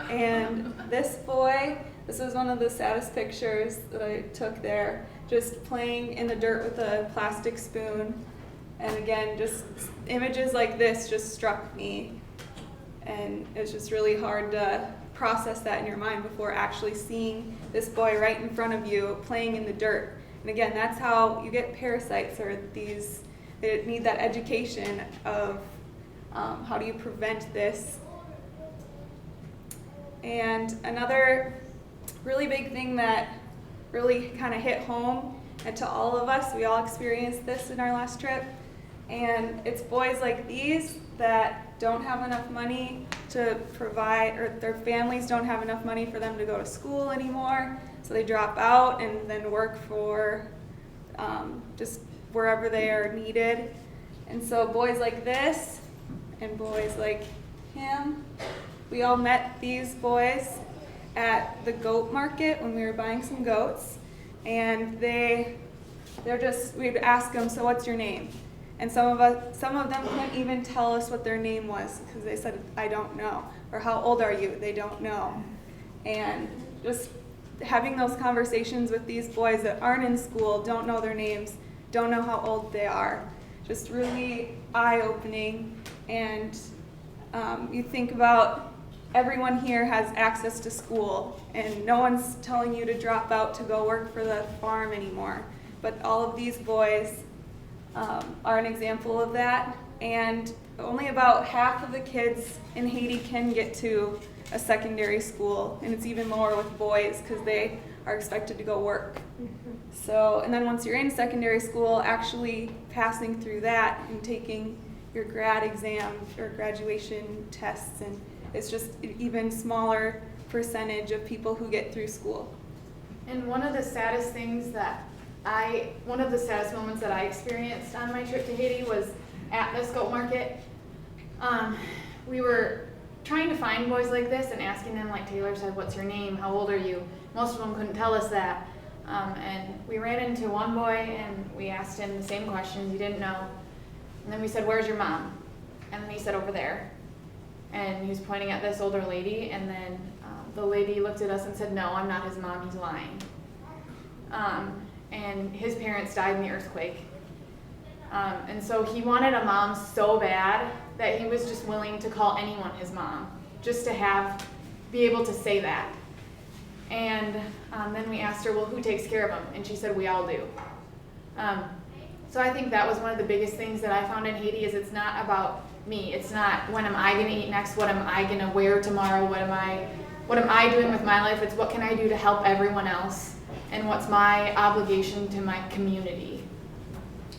And this boy, this was one of the saddest pictures that I took there, just playing in the dirt with a plastic spoon. And again, just images like this just struck me, and it's just really hard to process that in your mind before actually seeing this boy right in front of you playing in the dirt. And again, that's how you get parasites, or these, they need that education of how do you prevent this. And another really big thing that really kind of hit home, and to all of us, we all experienced this in our last trip, and it's boys like these that don't have enough money to provide, or their families don't have enough money for them to go to school anymore, so they drop out and then work for just wherever they are needed. And so boys like this and boys like him, we all met these boys at the goat market when we were buying some goats, and we'd ask them, so what's your name? And some of them couldn't even tell us what their name was because they said, I don't know. Or how old are you? They don't know. And just having those conversations with these boys that aren't in school, don't know their names, don't know how old they are, just really eye-opening. And you think about everyone here has access to school, and no one's telling you to drop out to go work for the farm anymore. But all of these boys are an example of that, and only about half of the kids in Haiti can get to a secondary school, and it's even more with boys because they are expected to go work. So, and then once you're in secondary school, actually passing through that and taking your grad exam or graduation tests, and it's just an even smaller percentage of people who get through school. And one of the saddest moments that I experienced on my trip to Haiti was at this goat market. We were trying to find boys like this and asking them, like Taylor said, what's your name? How old are you? Most of them couldn't tell us that. And we ran into one boy and we asked him the same questions. He didn't know. And then we said, where's your mom? And then he said, over there. And he was pointing at this older lady, and then the lady looked at us and said, no, I'm not his mom, he's lying. And his parents died in the earthquake. And so he wanted a mom so bad that he was just willing to call anyone his mom, just to be able to say that. And then we asked her, well, who takes care of him? And she said, we all do. So I think that was one of the biggest things that I found in Haiti, is it's not about me. It's not, when am I going to eat next? What am I going to wear tomorrow? What am I doing with my life? It's what can I do to help everyone else? And what's my obligation to my community?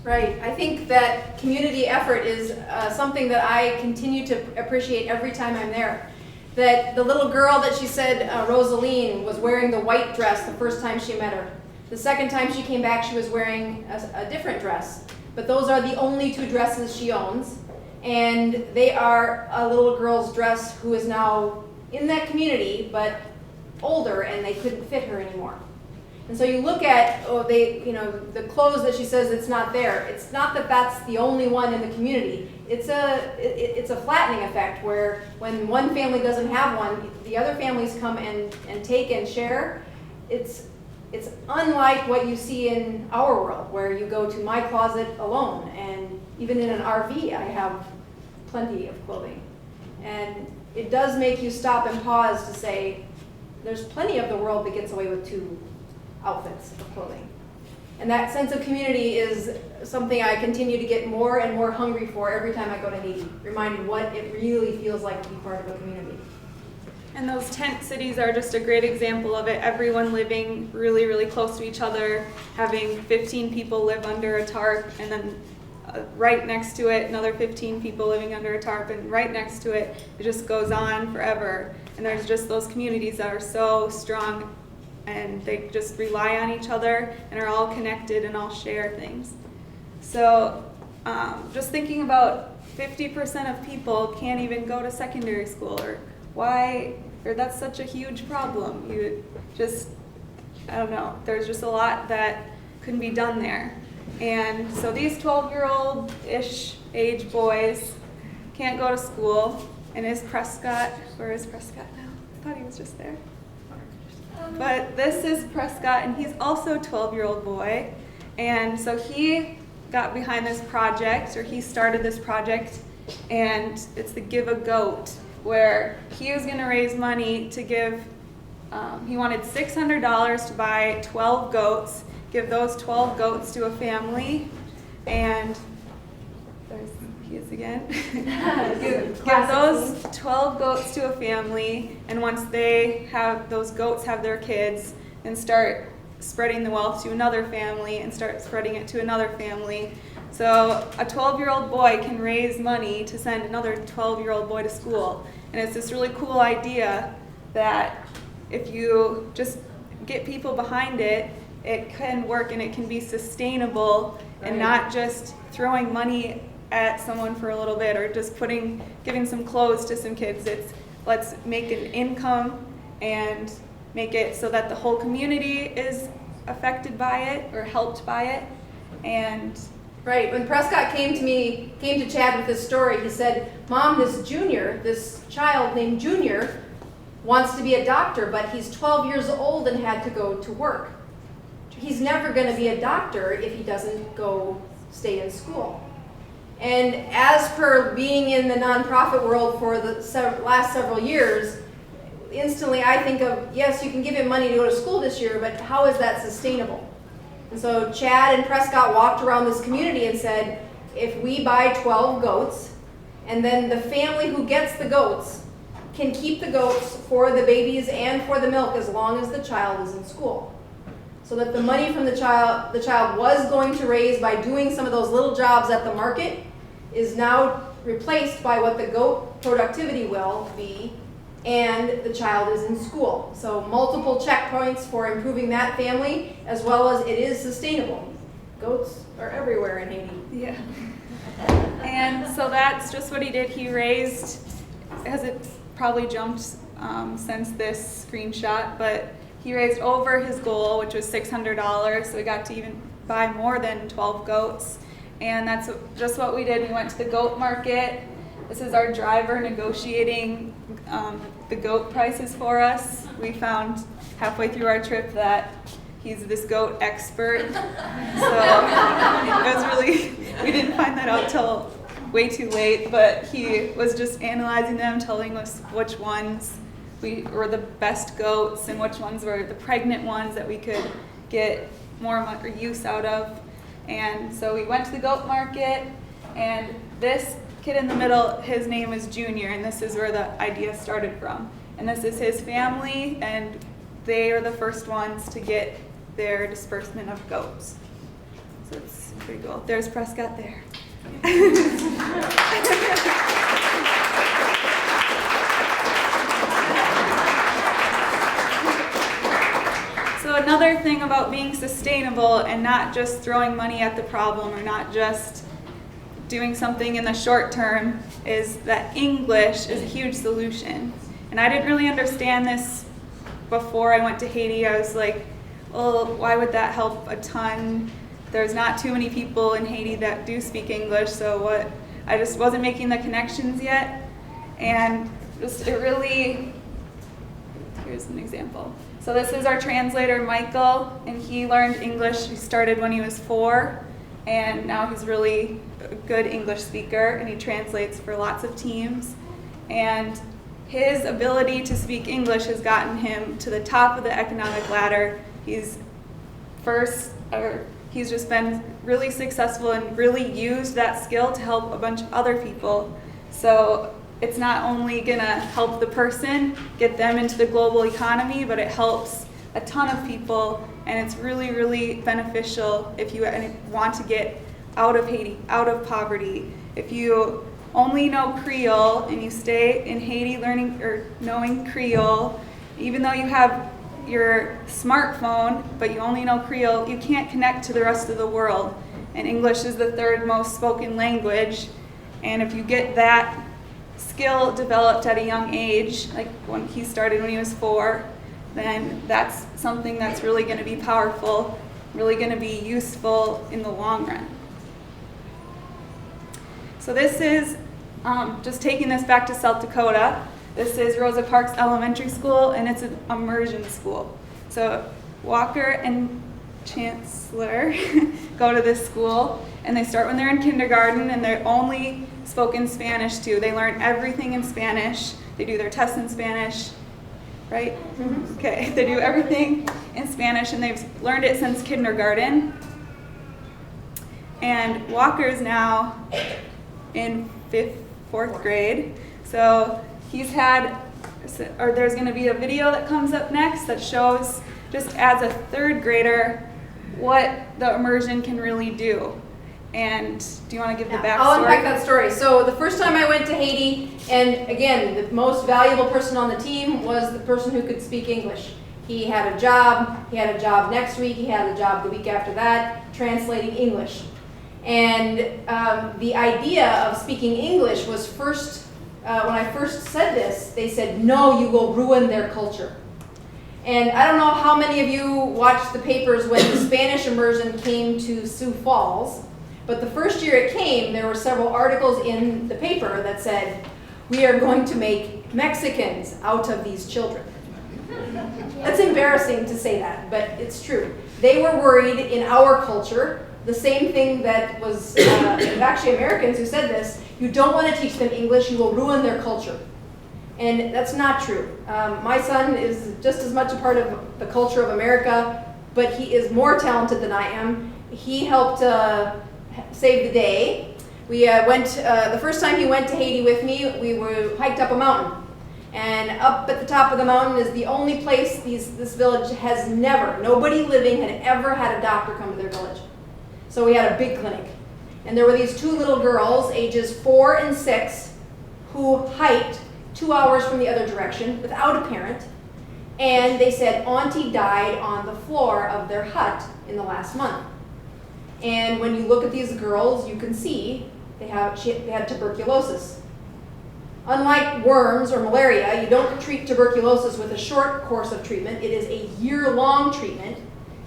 Right. I think that community effort is something that I continue to appreciate every time I'm there. That the little girl that she said, Rosaline, was wearing the white dress the first time she met her. The second time she came back, she was wearing a different dress. But those are the only two dresses she owns. And they are a little girl's dress who is now in that community, but older, and they couldn't fit her anymore. And so you look at, the clothes that she says it's not there. It's not that that's the only one in the community. It's a flattening effect where when one family doesn't have one, the other families come and take and share. It's unlike what you see in our world, where you go to my closet alone, and even in an RV I have plenty of clothing. And it does make you stop and pause to say, there's plenty of the world that gets away with two outfits of clothing. And that sense of community is something I continue to get more and more hungry for every time I go to Haiti, reminded what it really feels like to be part of a community. And those tent cities are just a great example of it. Everyone living really, really close to each other, having 15 people live under a tarp, and then right next to it, another 15 people living under a tarp, and right next to it, it just goes on forever. And there's just those communities that are so strong, and they just rely on each other and are all connected and all share things. So just thinking about 50% of people can't even go to secondary school, or that's such a huge problem. You just, I don't know, there's just a lot that couldn't be done there. And so these 12-year-old-ish age boys can't go to school. And where is Prescott now? I thought he was just there. But this is Prescott, and he's also a 12-year-old boy. And so he got behind this project, or he started this project, and it's the Give a Goat, where he was going to raise money to give, he wanted $600 to buy 12 goats, give those 12 goats to a family, and he is again. give those 12 goats to a family, and once those goats have their kids, and start spreading the wealth to another family, and start spreading it to another family. So a 12-year-old boy can raise money to send another 12-year-old boy to school. And it's this really cool idea that if you just get people behind it, it can work and it can be sustainable, and not just throwing money at someone for a little bit, or just giving some clothes to some kids. It's let's make an income and make it so that the whole community is affected by it or helped by it. And Right, when Prescott came to Chad with this story, he said, Mom, this child named Junior wants to be a doctor, but he's 12 years old and had to go to work. He's never going to be a doctor if he doesn't go stay in school. And as per being in the nonprofit world for the last several years, instantly I think of, yes, you can give him money to go to school this year, but how is that sustainable? And so Chad and Prescott walked around this community and said, if we buy 12 goats, and then the family who gets the goats can keep the goats for the babies and for the milk as long as the child is in school. So that the money from the child was going to raise by doing some of those little jobs at the market is now replaced by what the goat productivity will be, and the child is in school. So multiple checkpoints for improving that family, as well as it is sustainable. Goats are everywhere in Haiti. yeah. And so that's just what he did. He raised, has it probably jumped since this screenshot, but he raised over his goal, which was $600, so we got to even buy more than 12 goats. And that's just what we did. We went to the goat market. This is our driver negotiating the goat prices for us. We found halfway through our trip that he's this goat expert. So it was really, we didn't find that out till way too late, but he was just analyzing them, telling us which ones were the best goats and which ones were the pregnant ones that we could get more use out of. And so we went to the goat market, and this kid in the middle, his name is Junior, and this is where the idea started from. And this is his family, and they are the first ones to get their disbursement of goats. So it's pretty cool. There's Prescott there. So another thing about being sustainable and not just throwing money at the problem, or not just doing something in the short term, is that English is a huge solution. And I didn't really understand this before I went to Haiti. I was like, well, why would that help a ton? There's not too many people in Haiti that do speak English, so what? I just wasn't making the connections yet. And just it really, here's an example. So this is our translator, Michael, and he learned English. He started when he was 4, and now he's really a good English speaker, and he translates for lots of teams. And his ability to speak English has gotten him to the top of the economic ladder. He's just been really successful and really used that skill to help a bunch of other people. So it's not only gonna help the person get them into the global economy, but it helps a ton of people, and it's really, really beneficial if you want to get out of Haiti, out of poverty. If you only know Creole and you stay in Haiti learning or knowing Creole, even though you have your smartphone, but you only know Creole, you can't connect to the rest of the world. And English is the third most spoken language, and if you get that skill developed at a young age, like when he started when he was 4, then that's something that's really going to be powerful, really going to be useful in the long run. So this is, just taking this back to South Dakota, this is Rosa Parks Elementary School, and it's an immersion school. So Walker and Chancellor go to this school, and they start when they're in kindergarten, and they're only spoken Spanish too. They learn everything in Spanish. They do their tests in Spanish, right? Mm-hmm. Okay, they do everything in Spanish, and they've learned it since kindergarten. And Walker's now in 4th grade. So he's had, or there's going to be a video that comes up next that shows, just as a 3rd grader, what the immersion can really do. And do you want to give the backstory? I'll unpack that story. So the first time I went to Haiti, and again, the most valuable person on the team was the person who could speak English. He had a job. He had a job next week. He had a job the week after that, translating English. And the idea of speaking English was first, when I first said this, they said, no, you will ruin their culture. And I don't know how many of you watched the papers when the Spanish immersion came to Sioux Falls, but the first year it came, there were several articles in the paper that said, we are going to make Mexicans out of these children. That's embarrassing to say that, but it's true. They were worried in our culture, the same thing that was actually Americans who said this, you don't want to teach them English, you will ruin their culture. And that's not true. My son is just as much a part of the culture of America, but he is more talented than I am. He helped save the day. We the first time he went to Haiti with me, we hiked up a mountain. And up at the top of the mountain is the only place this village has nobody living had ever had a doctor come to their village. So we had a big clinic. And there were these 2 little girls, ages 4 and 6, who hiked 2 hours from the other direction without a parent. And they said Auntie died on the floor of their hut in the last month. And when you look at these girls, you can see they had tuberculosis. Unlike worms or malaria, you don't treat tuberculosis with a short course of treatment. It is a year-long treatment.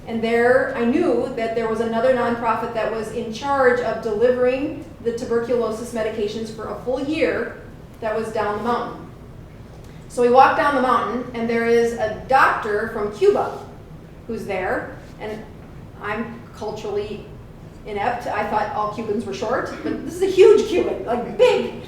And there, I knew that there was another nonprofit that was in charge of delivering the tuberculosis medications for a full year that was down the mountain. So we walked down the mountain, and there is a doctor from Cuba who's there, and I'm culturally inept. I thought all Cubans were short, but this is a huge Cuban, like big.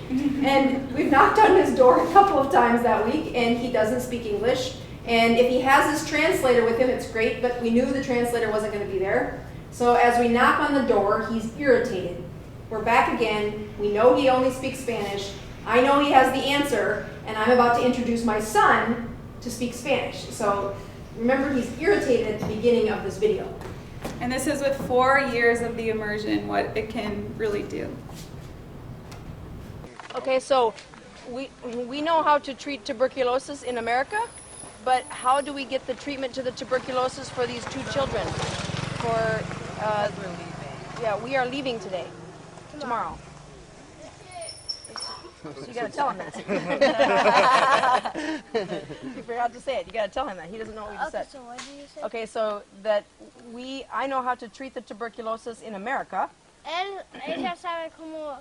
And we've knocked on his door a couple of times that week, and he doesn't speak English. And if he has his translator with him, it's great, but we knew the translator wasn't going to be there. So as we knock on the door, he's irritated. We're back again. We know he only speaks Spanish. I know he has the answer, and I'm about to introduce my son to speak Spanish. So remember, he's irritated at the beginning of this video. And this is with 4 years of the immersion, what it can really do. Okay, so we know how to treat tuberculosis in America, but how do we get the treatment to the tuberculosis for these 2 children? Yeah, we are leaving today, tomorrow. So you gotta tell him that. You forgot to say it. You gotta tell him that. He doesn't know what we just said. So what did you say? Okay, so that I know how to treat the tuberculosis in America. Ella sabe cómo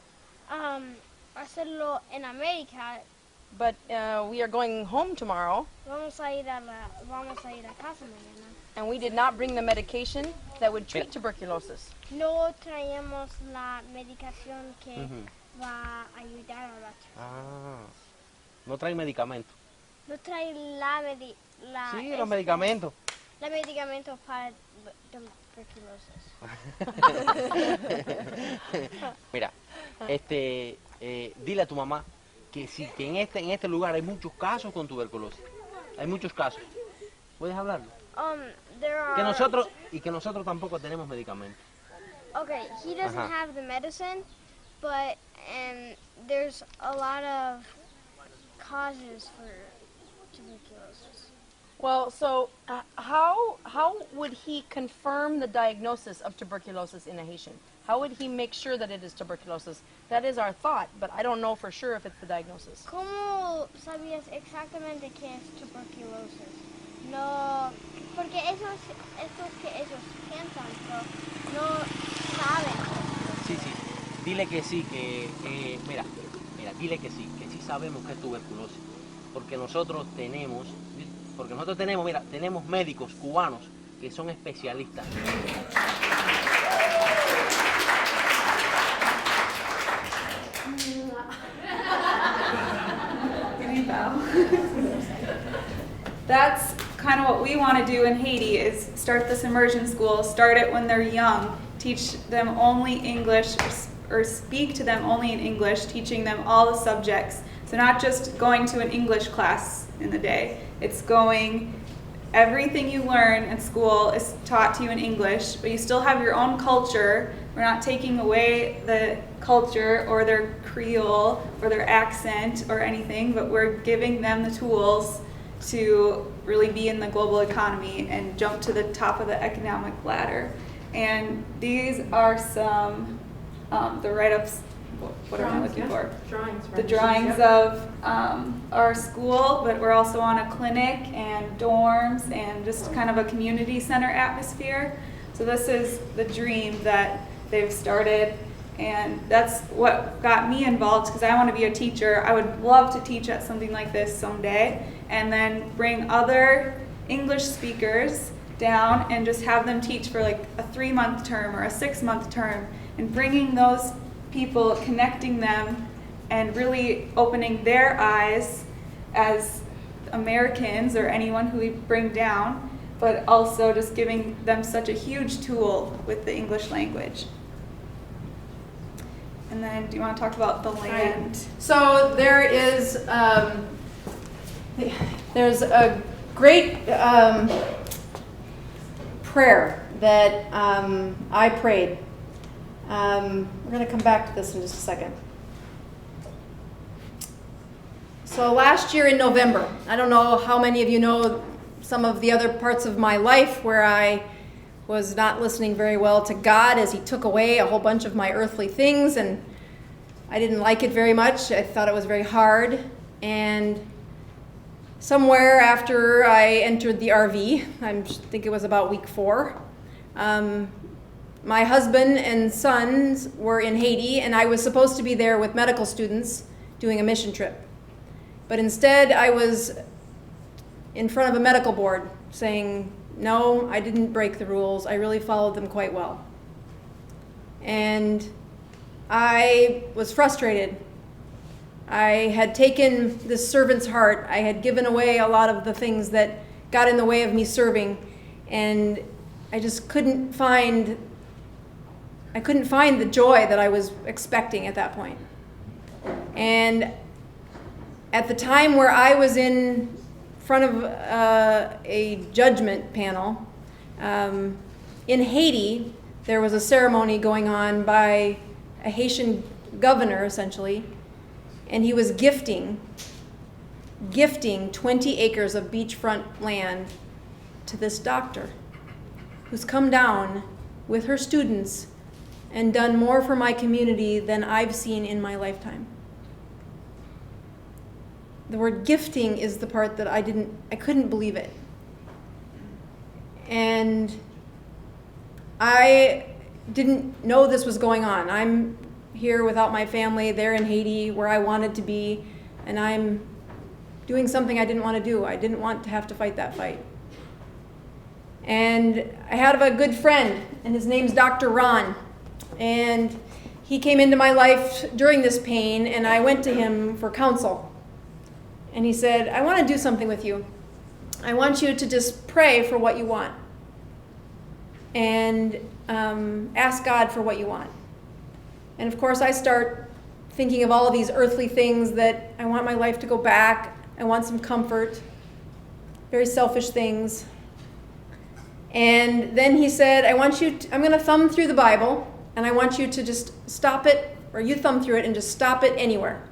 hacerlo en América. But we are going home tomorrow. Vamos a ir a casa mañana. And we did not bring the medication that would treat tuberculosis. No traemos la medicación que va a ayudar a la No trae medicamento. No trae Sí, los medicamentos. La medicamento para tuberculosis. Mira, dile a tu mamá que sí, que en este lugar hay muchos casos con tuberculosis. Hay muchos casos. ¿Puedes hablarlo? There are. Que nosotros tampoco tenemos medicamentos. Okay, he doesn't Ajá. have the medicine, but there's a lot of causes for tuberculosis. Well, so how would he confirm the diagnosis of tuberculosis in a Haitian? How would he make sure that it is tuberculosis? That is our thought, but I don't know for sure if it's the diagnosis. ¿Cómo sabías exactamente qué es tuberculosis? No, porque estos que ellos piensan, pero no saben. Sí, sí. Dile que sí, mira, dile que sí sabemos que es tuberculosis. Porque nosotros tenemos, mira, tenemos médicos cubanos que son especialistas. That's kind of what we want to do in Haiti is start this immersion school, start it when they're young, teach them only English or speak to them only in English, teaching them all the subjects. So not just going to an English class in the day, it's going, everything you learn in school is taught to you in English, but you still have your own culture. We're not taking away the culture or their Creole or their accent or anything, but we're giving them the tools to really be in the global economy and jump to the top of the economic ladder. And these are some, the write-ups, what am I looking for? Drawings. The drawings of our school, but we're also on a clinic and dorms and just kind of a community center atmosphere. So this is the dream that they've started, and that's what got me involved because I want to be a teacher. I would love to teach at something like this someday, and then bring other English speakers down and just have them teach for like a 3-month term or a 6-month term, and bringing those people, connecting them, and really opening their eyes as Americans or anyone who we bring down, but also just giving them such a huge tool with the English language. And then, do you want to talk about the land? So there is, there's a great prayer that I prayed. We're going to come back to this in just a second. So last year in November, I don't know how many of you know some of the other parts of my life where I was not listening very well to God as He took away a whole bunch of my earthly things, and I didn't like it very much. I thought it was very hard. And somewhere after I entered the RV, I think it was about week 4, my husband and sons were in Haiti, and I was supposed to be there with medical students doing a mission trip. But instead, I was in front of a medical board saying, no, I didn't break the rules. I really followed them quite well. And I was frustrated. I had taken this servant's heart. I had given away a lot of the things that got in the way of me serving, and I just couldn't find the joy that I was expecting at that point. And at the time where I was in front of a judgment panel, in Haiti, there was a ceremony going on by a Haitian governor, essentially, and he was gifting 20 acres of beachfront land to this doctor who's come down with her students and done more for my community than I've seen in my lifetime. The word gifting is the part that I couldn't believe it. And I didn't know this was going on. I'm here without my family. They're in Haiti where I wanted to be, and I'm doing something I didn't want to do. I didn't want to have to fight that fight. And I had a good friend, and his name's Dr. Ron. And he came into my life during this pain, and I went to him for counsel. And he said, I want to do something with you. I want you to just pray for what you want. And ask God for what you want. And of course, I start thinking of all of these earthly things that I want my life to go back. I want some comfort. Very selfish things. And then he said, I'm going to thumb through the Bible, and I want you to just stop it, or you thumb through it and just stop it anywhere.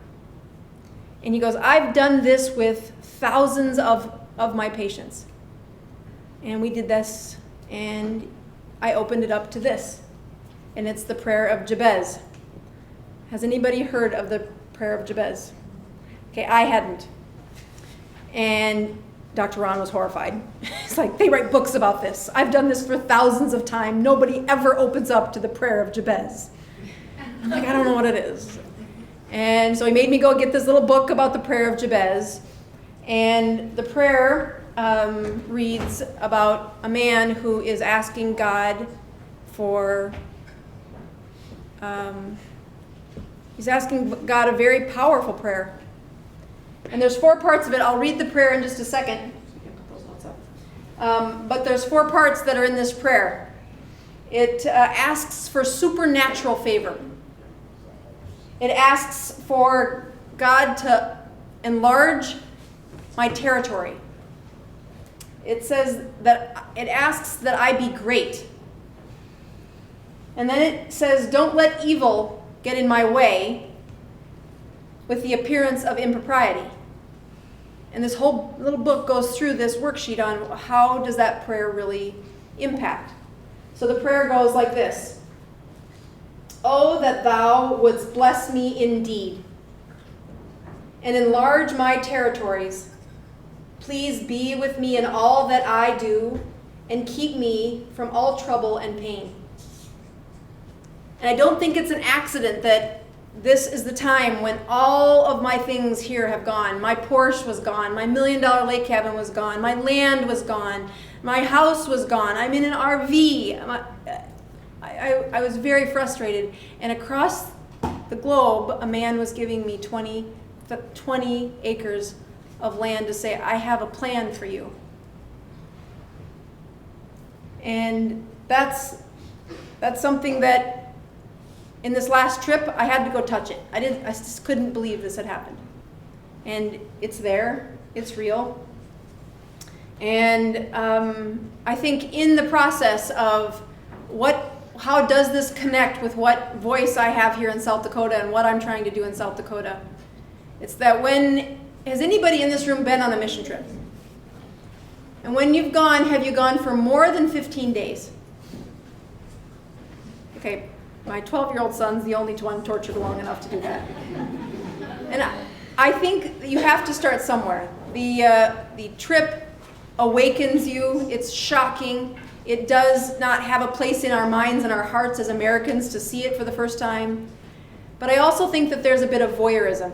And he goes, I've done this with thousands of my patients. And we did this, and I opened it up to this. And it's the prayer of Jabez. Has anybody heard of the prayer of Jabez? Okay, I hadn't. And Dr. Ron was horrified. It's like, they write books about this. I've done this for thousands of times. Nobody ever opens up to the prayer of Jabez. I'm like, I don't know what it is. And so he made me go get this little book about the prayer of Jabez. And the prayer reads about a man who is asking God for, he's asking God a very powerful prayer. And there's 4 parts of it. I'll read the prayer in just a second. But there's 4 parts that are in this prayer. It asks for supernatural favor. It asks for God to enlarge my territory. It says that it asks that I be great. And then it says, don't let evil get in my way with the appearance of impropriety. And this whole little book goes through this worksheet on how does that prayer really impact. So the prayer goes like this. Oh, that thou wouldst bless me indeed and enlarge my territories. Please be with me in all that I do and keep me from all trouble and pain. And I don't think it's an accident that this is the time when all of my things here have gone. My Porsche was gone. My $1 million lake cabin was gone. My land was gone. My house was gone. I'm in an RV. I was very frustrated. And across the globe, a man was giving me 20 acres of land to say, I have a plan for you. And that's something that in this last trip, I had to go touch it. I just couldn't believe this had happened. And it's there, it's real. And I think in the process of how does this connect with what voice I have here in South Dakota and what I'm trying to do in South Dakota? It's that has anybody in this room been on a mission trip? And when you've gone, have you gone for more than 15 days? Okay. My 12-year-old son's the only one tortured long enough to do that. And I think you have to start somewhere. The trip awakens you. It's shocking. It does not have a place in our minds and our hearts as Americans to see it for the first time. But I also think that there's a bit of voyeurism.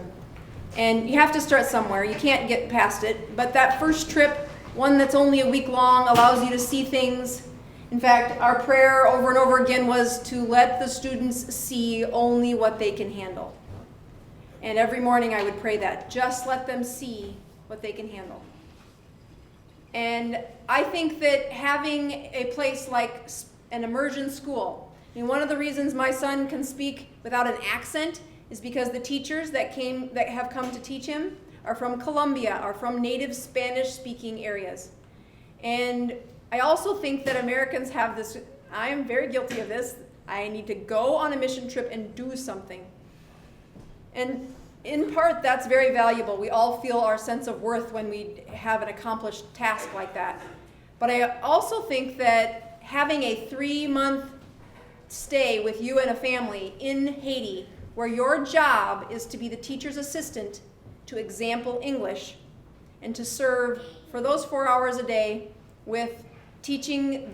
And you have to start somewhere. You can't get past it. But that first trip, one that's only a week long, allows you to see things. In fact, our prayer over and over again was to let the students see only what they can handle. And every morning I would pray that. Just let them see what they can handle. And I think that having a place like an immersion school, one of the reasons my son can speak without an accent is because the teachers that have come to teach him are from Colombia, are from native Spanish-speaking areas. And I also think that Americans have this, I am very guilty of this, I need to go on a mission trip and do something. And in part, that's very valuable. We all feel our sense of worth when we have an accomplished task like that. But I also think that having a 3-month stay with you and a family in Haiti, where your job is to be the teacher's assistant to example English and to serve for those 4 hours a day with teaching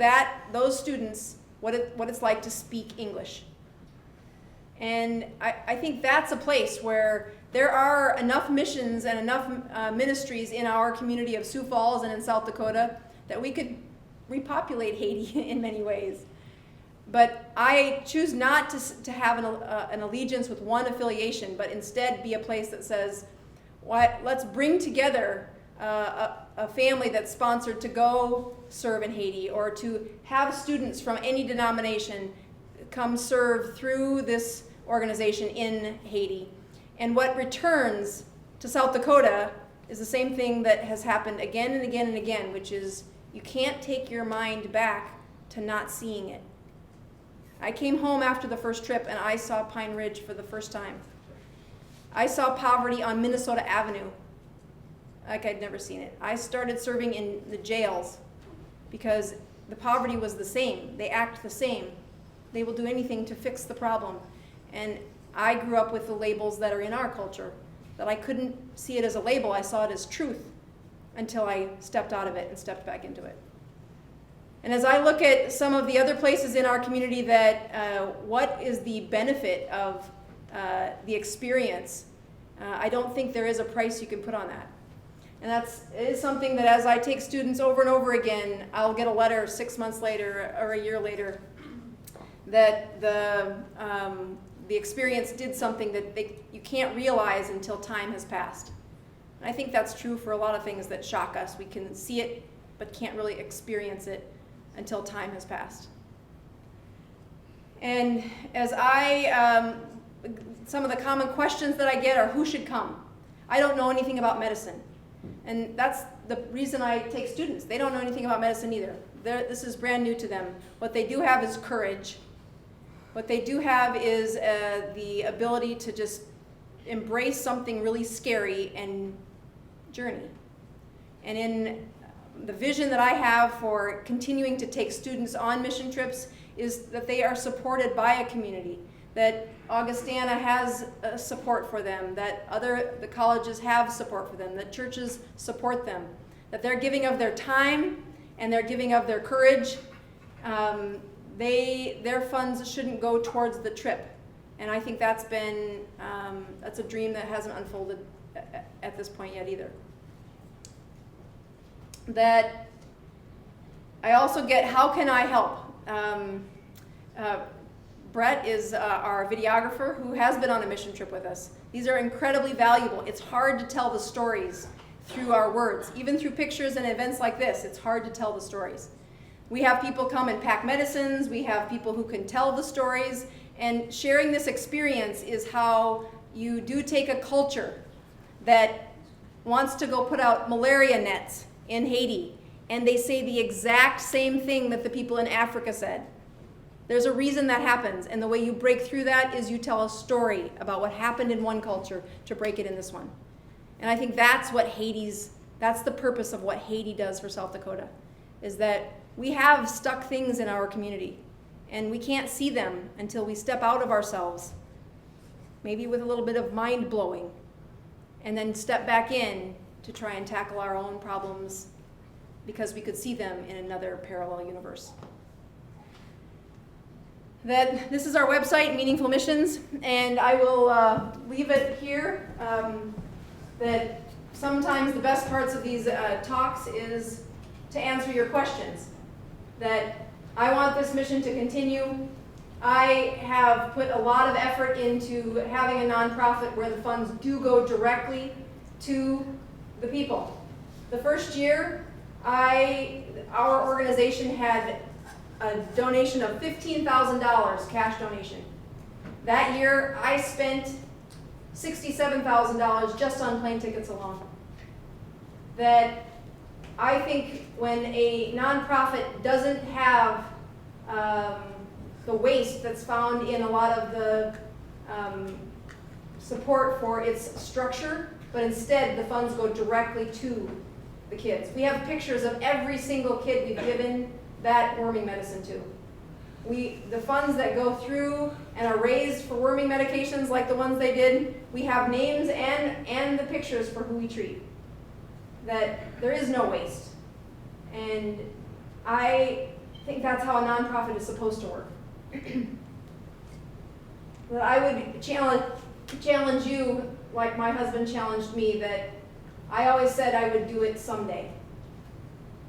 those students what it's like to speak English. And I think that's a place where there are enough missions and enough ministries in our community of Sioux Falls and in South Dakota that we could repopulate Haiti in many ways. But I choose not to have an allegiance with one affiliation, but instead be a place that says, let's bring together a family that's sponsored to go serve in Haiti, or to have students from any denomination come serve through this organization in Haiti. And what returns to South Dakota is the same thing that has happened again and again and again, which is you can't take your mind back to not seeing it. I came home after the first trip and I saw Pine Ridge for the first time. I saw poverty on Minnesota Avenue like I'd never seen it. I started serving in the jails because the poverty was the same. They act the same. They will do anything to fix the problem. And I grew up with the labels that are in our culture, that I couldn't see it as a label, I saw it as truth until I stepped out of it and stepped back into it. And as I look at some of the other places in our community that, what is the benefit of the experience, I don't think there is a price you can put on that. And it is something that as I take students over and over again, I'll get a letter 6 months later or a year later that the experience did something that you can't realize until time has passed. And I think that's true for a lot of things that shock us. We can see it, but can't really experience it until time has passed. And as some of the common questions that I get are, who should come? I don't know anything about medicine. And that's the reason I take students. They don't know anything about medicine either. This is brand new to them. What they do have is courage. What they do have is the ability to just embrace something really scary and journey. And in the vision that I have for continuing to take students on mission trips is that they are supported by a community, that Augustana has support for them, that the colleges have support for them, that churches support them, that they're giving of their time and they're giving of their courage. Their funds shouldn't go towards the trip. And I think that's a dream that hasn't unfolded at this point yet either. That I also get, how can I help? Brett is our videographer who has been on a mission trip with us. These are incredibly valuable. It's hard to tell the stories through our words. Even through pictures and events like this, it's hard to tell the stories. We have people come and pack medicines. We have people who can tell the stories. And sharing this experience is how you do take a culture that wants to go put out malaria nets in Haiti, and they say the exact same thing that the people in Africa said. There's a reason that happens, and the way you break through that is you tell a story about what happened in one culture to break it in this one. And I think that's the purpose of what Haiti does for South Dakota, is that we have stuck things in our community, and we can't see them until we step out of ourselves, maybe with a little bit of mind-blowing, and then step back in to try and tackle our own problems because we could see them in another parallel universe. This is our website, Meaningful Missions, and I will leave it here. That sometimes the best parts of these talks is to answer your questions. That I want this mission to continue. I have put a lot of effort into having a nonprofit where the funds do go directly to the people. The first year, our organization had a donation of $15,000, cash donation. That year, I spent $67,000 just on plane tickets alone. That I think when a nonprofit doesn't have the waste that's found in a lot of the support for its structure, but instead the funds go directly to the kids. We have pictures of every single kid we've given that worming medicine to. The funds that go through and are raised for worming medications like the ones they did, we have names and the pictures for who we treat. That there is no waste. And I think that's how a nonprofit is supposed to work. That I would challenge you, like my husband challenged me, that I always said I would do it someday.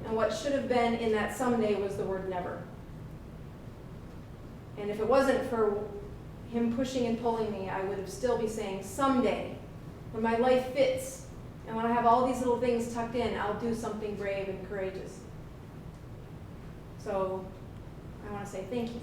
And what should have been in that someday was the word never. And if it wasn't for him pushing and pulling me, I would have still be saying someday, when my life fits, and when I have all these little things tucked in, I'll do something brave and courageous. So I want to say thank you.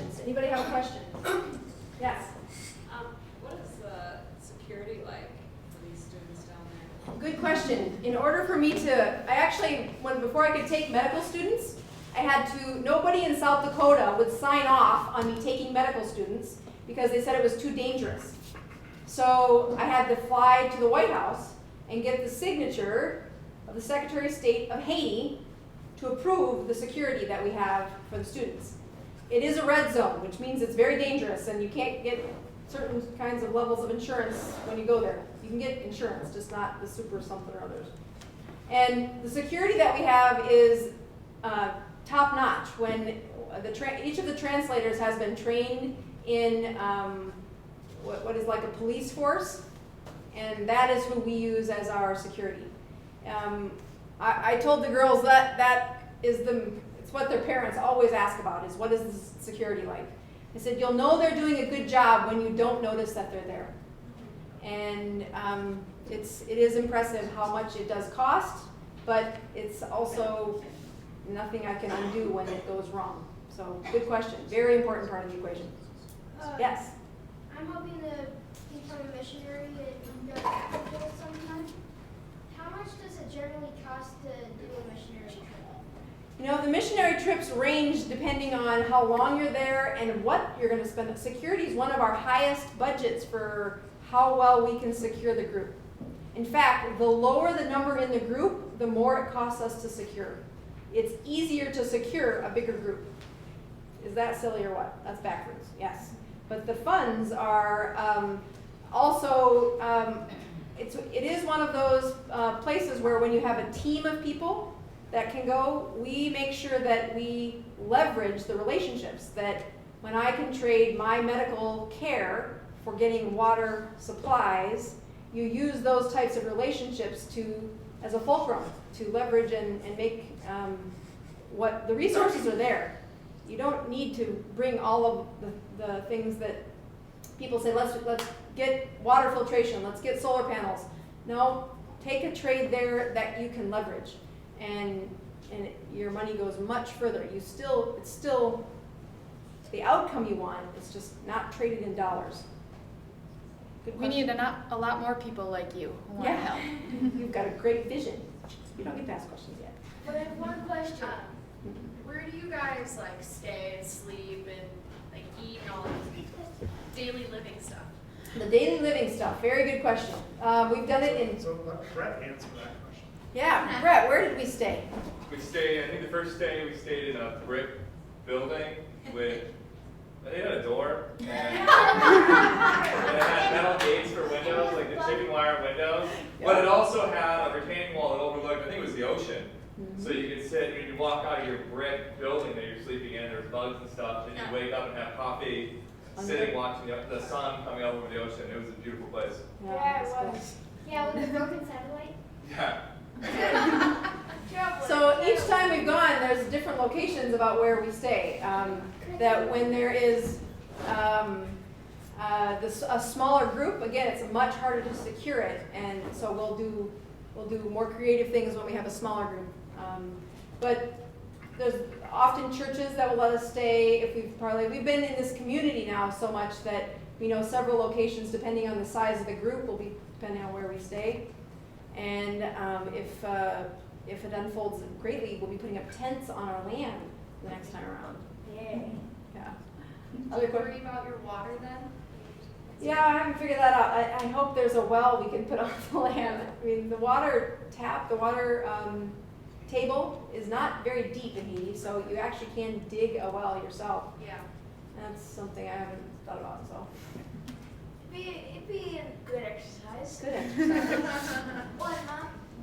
questions? Anybody have a question? Yes. What is the security like for these students down there? Good question. In order for me to, before I could take medical students, nobody in South Dakota would sign off on me taking medical students because they said it was too dangerous. So I had to fly to the White House and get the signature of the Secretary of State of Haiti to approve the security that we have for the students. It is a red zone, which means it's very dangerous and you can't get certain kinds of levels of insurance when you go there. You can get insurance, just not the super something or others. And the security that we have is top notch. When each of the translators has been trained in what is like a police force, and that is who we use as our security. I told the girls that it's what their parents always ask about, is what is the security like? I said, you'll know they're doing a good job when you don't notice that they're there. And it is impressive how much it does cost, but it's also nothing I can undo when it goes wrong. So good question. Very important part of the equation. Yes? I'm hoping to become a missionary in Europe sometime. How much does it generally cost to do a missionary trip? You know, the missionary trips range depending on how long you're there and what you're going to spend. Security is one of our highest budgets for how well we can secure the group. In fact, the lower the number in the group, the more it costs us to secure. It's easier to secure a bigger group. Is that silly or what? That's backwards, yes. But the funds are it is one of those places where when you have a team of people that can go, we make sure that we leverage the relationships, that when I can trade my medical care for getting water supplies, you use those types of relationships as a fulcrum to leverage and make what the resources are there. You don't need to bring all of the things that people say, let's get water filtration, let's get solar panels. No, take a trade there that you can leverage, and your money goes much further. It's still the outcome you want. It's just not traded in dollars. Good We question. need a lot more people like you who want to help. You've got a great vision. You don't get to ask questions yet. But I have one question. Where do you guys like stay and sleep and like eat and all the daily living stuff? The daily living stuff, very good question. We've done it in, So let Brett answer that question. yeah, Brett, where did we stay? We stayed, I think the first day we stayed in a brick building with, they had a door, and it had metal gates for windows, like the chipping wire windows, but it also had a retaining wall that overlooked, I think it was the ocean. So you could sit, when you walk out of your brick building that you're sleeping in, there's bugs and stuff, and you wake up and have coffee, sitting watching the sun coming up over the ocean. It was a beautiful place. Yeah, it was. Yeah, with the broken satellite. Yeah. So each time we've gone, there's different locations about where we stay. That when there is a smaller group, again, it's much harder to secure it, and so we'll do more creative things when we have a smaller group. But there's often churches that will let us stay if we've been in this community now so much that we know several locations depending on the size of the group will be depending on where we stay. And if it unfolds greatly, we'll be putting up tents on our land the next time around. Yay. Yeah. Do you worry about your water then? Yeah, I haven't figured that out. I hope there's a well we can put on the land. I mean, the water table is not very deep in Haiti, so you actually can dig a well yourself. Yeah. That's something I haven't thought about, so. It'd be a good exercise. Good exercise.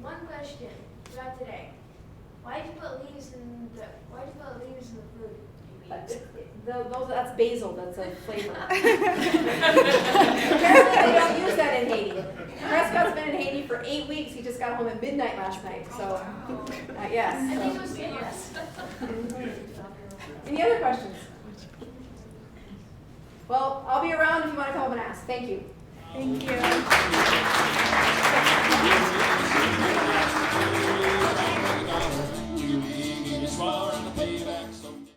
One question about today. Why'd you put leaves in the food? That's basil, that's a flavor. Apparently they don't use that in Haiti. Prescott's been in Haiti for 8 weeks. He just got home at midnight last night, so yes. I think it was famous. Any other questions? Well, I'll be around if you want to come up and ask. Thank you. Thank you.